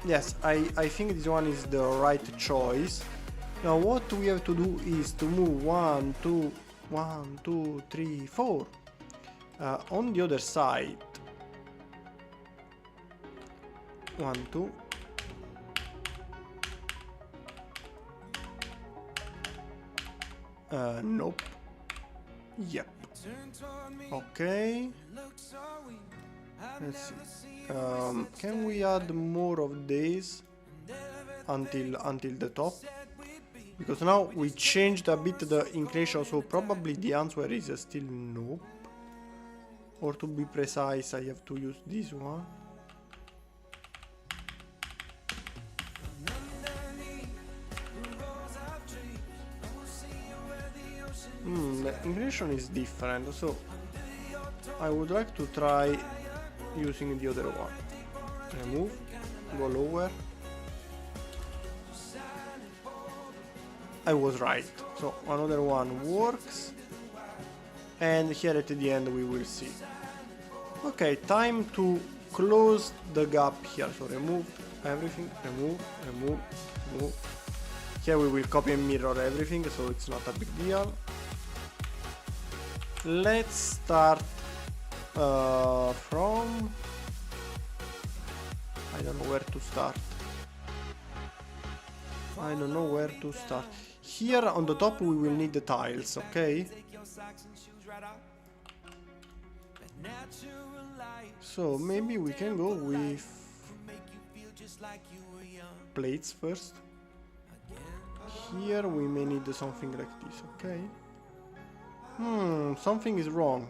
Yes, I think this one is the right choice. Now what we have to do is to move 1, 2, 3, 4 on the other side. 1, 2. Nope. Yep. Okay. Let's see. Can we add more of these until the top? Because now we changed a bit the inclination, so probably the answer is still nope. Or to be precise, I have to use this one. The inclination is different, so I would like to try using the other one. Remove, go lower. I was right, so another one works, and here at the end we will see. Okay, time to close the gap here, so remove everything, remove. Here we will copy and mirror everything, so it's not a big deal. Let's start from... I don't know where to start. Here on the top we will need the tiles, okay? So maybe we can go with plates first. Here we may need something like this, okay? Something is wrong.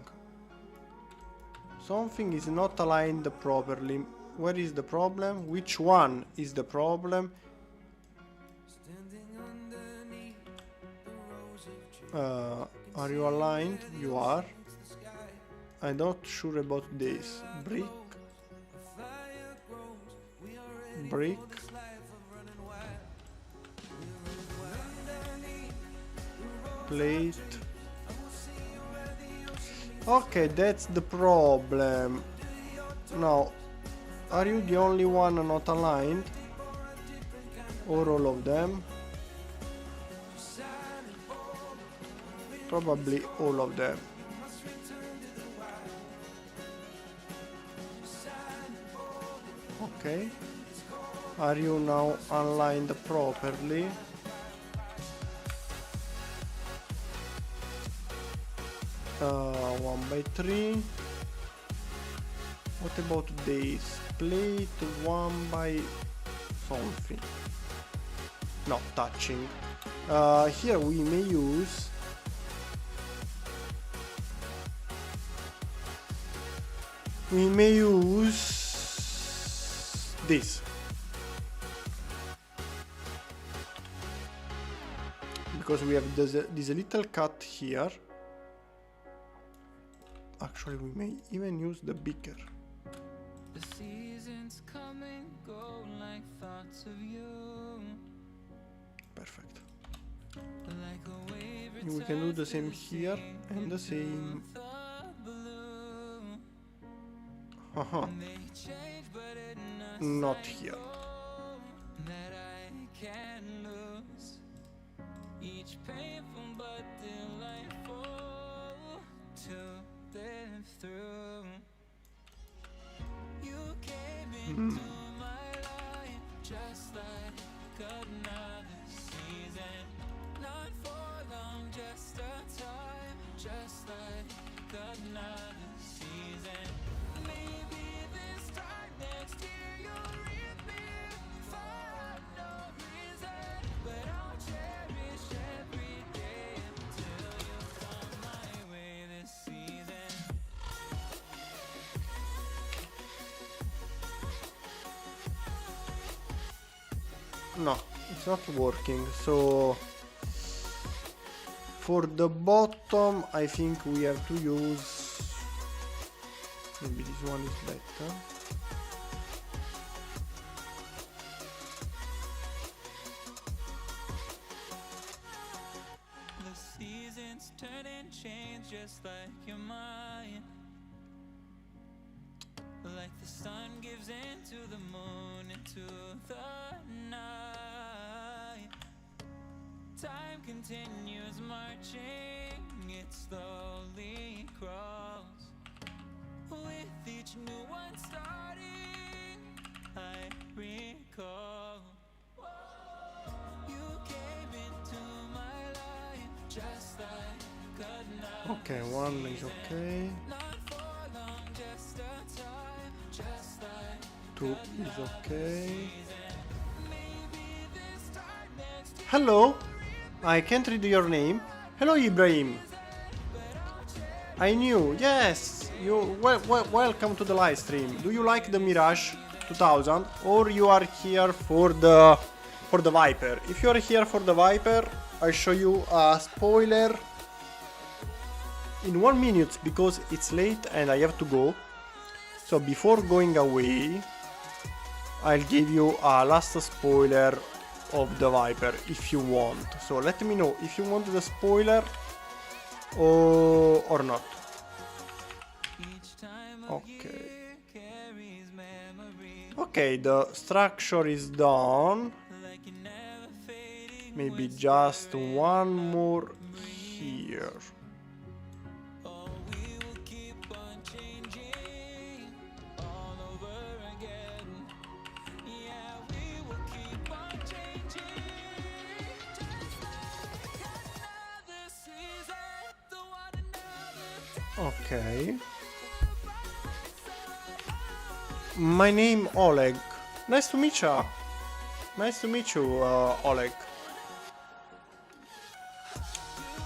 Something is not aligned properly. Where is the problem? Which one is the problem? Are you aligned? You are. I'm not sure about this. Brick. Plate. Okay, that's the problem. Now, are you the only one not aligned? Or all of them? Probably all of them. Okay. Are you now aligned properly? 1 by 3. What about this? Plate 1 by something. Not touching. Here we may use this, because we have this little cut here. Actually, we may even use the beaker. The seasons come and go like thoughts of you. Perfect. Like we can do the same here and the same. Not here. Each painful but delightful to live through. You came into my life just like another season. Not for long, just a time, just like another season. Maybe this time next year you'll read me No, it's not working. So for the bottom, I think we have to use, maybe this one is better. The seasons turn and change just like your mind. Like the sun gives into the moon, into the night. Time continues marching, it slowly crawls. With each new one starting, I recall. You came into my life just like a night. Okay, one is okay. Not for long, just a time, just like Two is okay. maybe this time next year. Hello, I can't read your name. Hello, Ibrahim. I knew. Yes, you. Welcome to the live stream. Do you like the Mirage 2000, or you are here for the Viper? If you are here for the Viper, I show you a spoiler in 1 minute because it's late and I have to go. So before going away, I'll give you a last spoiler of the Viper if you want. So let me know if you want the spoiler or not. Okay. Okay, the structure is done. Maybe just one more here. Okay. My name Oleg. Nice to meet you. Nice to meet you, Oleg.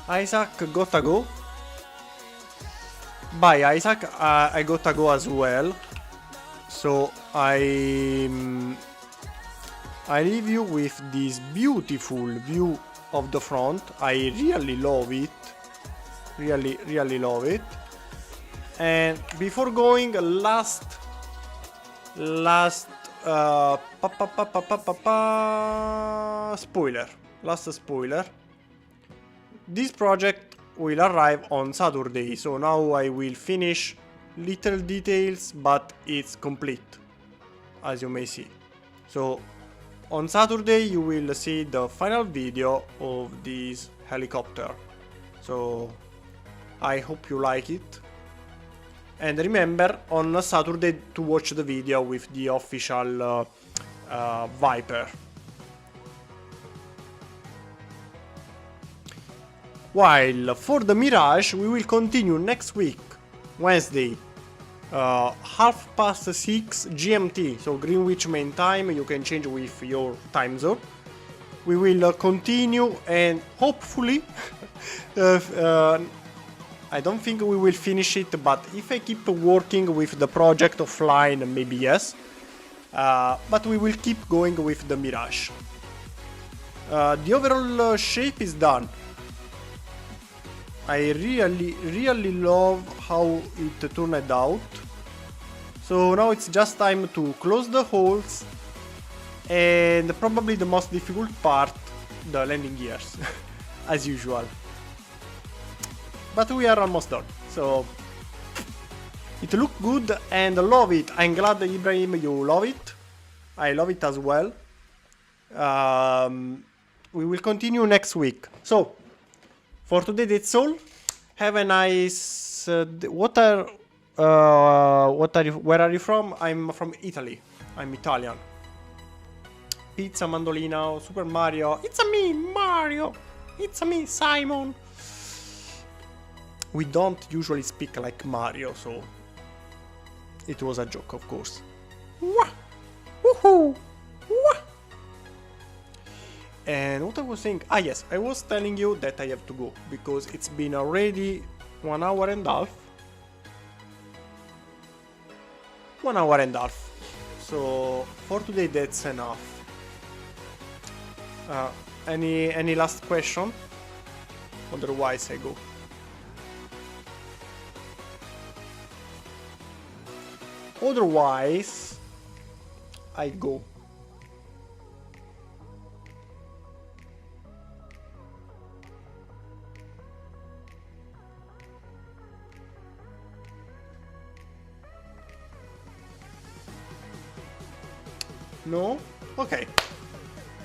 Isaac gotta go. Bye, Isaac. I gotta go as well. So I leave you with this beautiful view of the front. I really love it. Really love it. And before going, last spoiler. Last spoiler. This project will arrive on Saturday, so now I will finish little details, but it's complete, as you may see. So on Saturday you will see the final video of this helicopter. So I hope you like it. And remember on Saturday to watch the video with the official Viper. While for the Mirage we will continue next week, Wednesday, 6:30 GMT, so Greenwich Main Time. You can change with your time zone. We will continue and hopefully I don't think we will finish it, but if I keep working with the project offline, maybe yes. But we will keep going with the Mirage. The overall shape is done. I really love how it turned out. So now it's just time to close the holes, and probably the most difficult part, the landing gears, as usual. But we are almost done, so it looked good and love it. I'm glad, Ibrahim, you love it. I love it as well. We will continue next week. So for today that's all. Have a nice. Where are you from? I'm from Italy. I'm Italian. Pizza, mandolina, Super Mario. It's a me, Mario. It's a me, Simon. We don't usually speak like Mario, so it was a joke, of course. Wah! Woohoo! Wah! And what I was saying, yes, I was telling you that I have to go, because it's been already 1 hour and a half. 1 hour and a half. So for today that's enough. Any last question? Otherwise I go. Otherwise I go. No? Okay.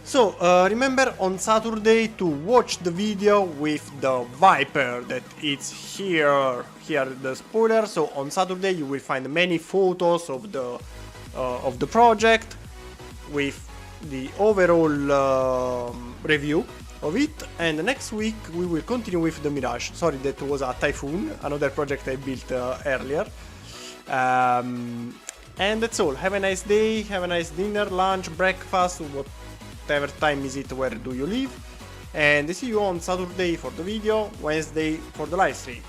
So, remember on Saturday to watch the video with the Viper that it's here the spoiler. So on Saturday you will find many photos of the project with the overall review of it, and next week we will continue with the Mirage. Sorry, that was a Typhoon, another project I built earlier. And that's all. Have a nice day, have a nice dinner, lunch, breakfast, whatever time is it, where do you live. And see you on Saturday for the video, Wednesday for the live stream.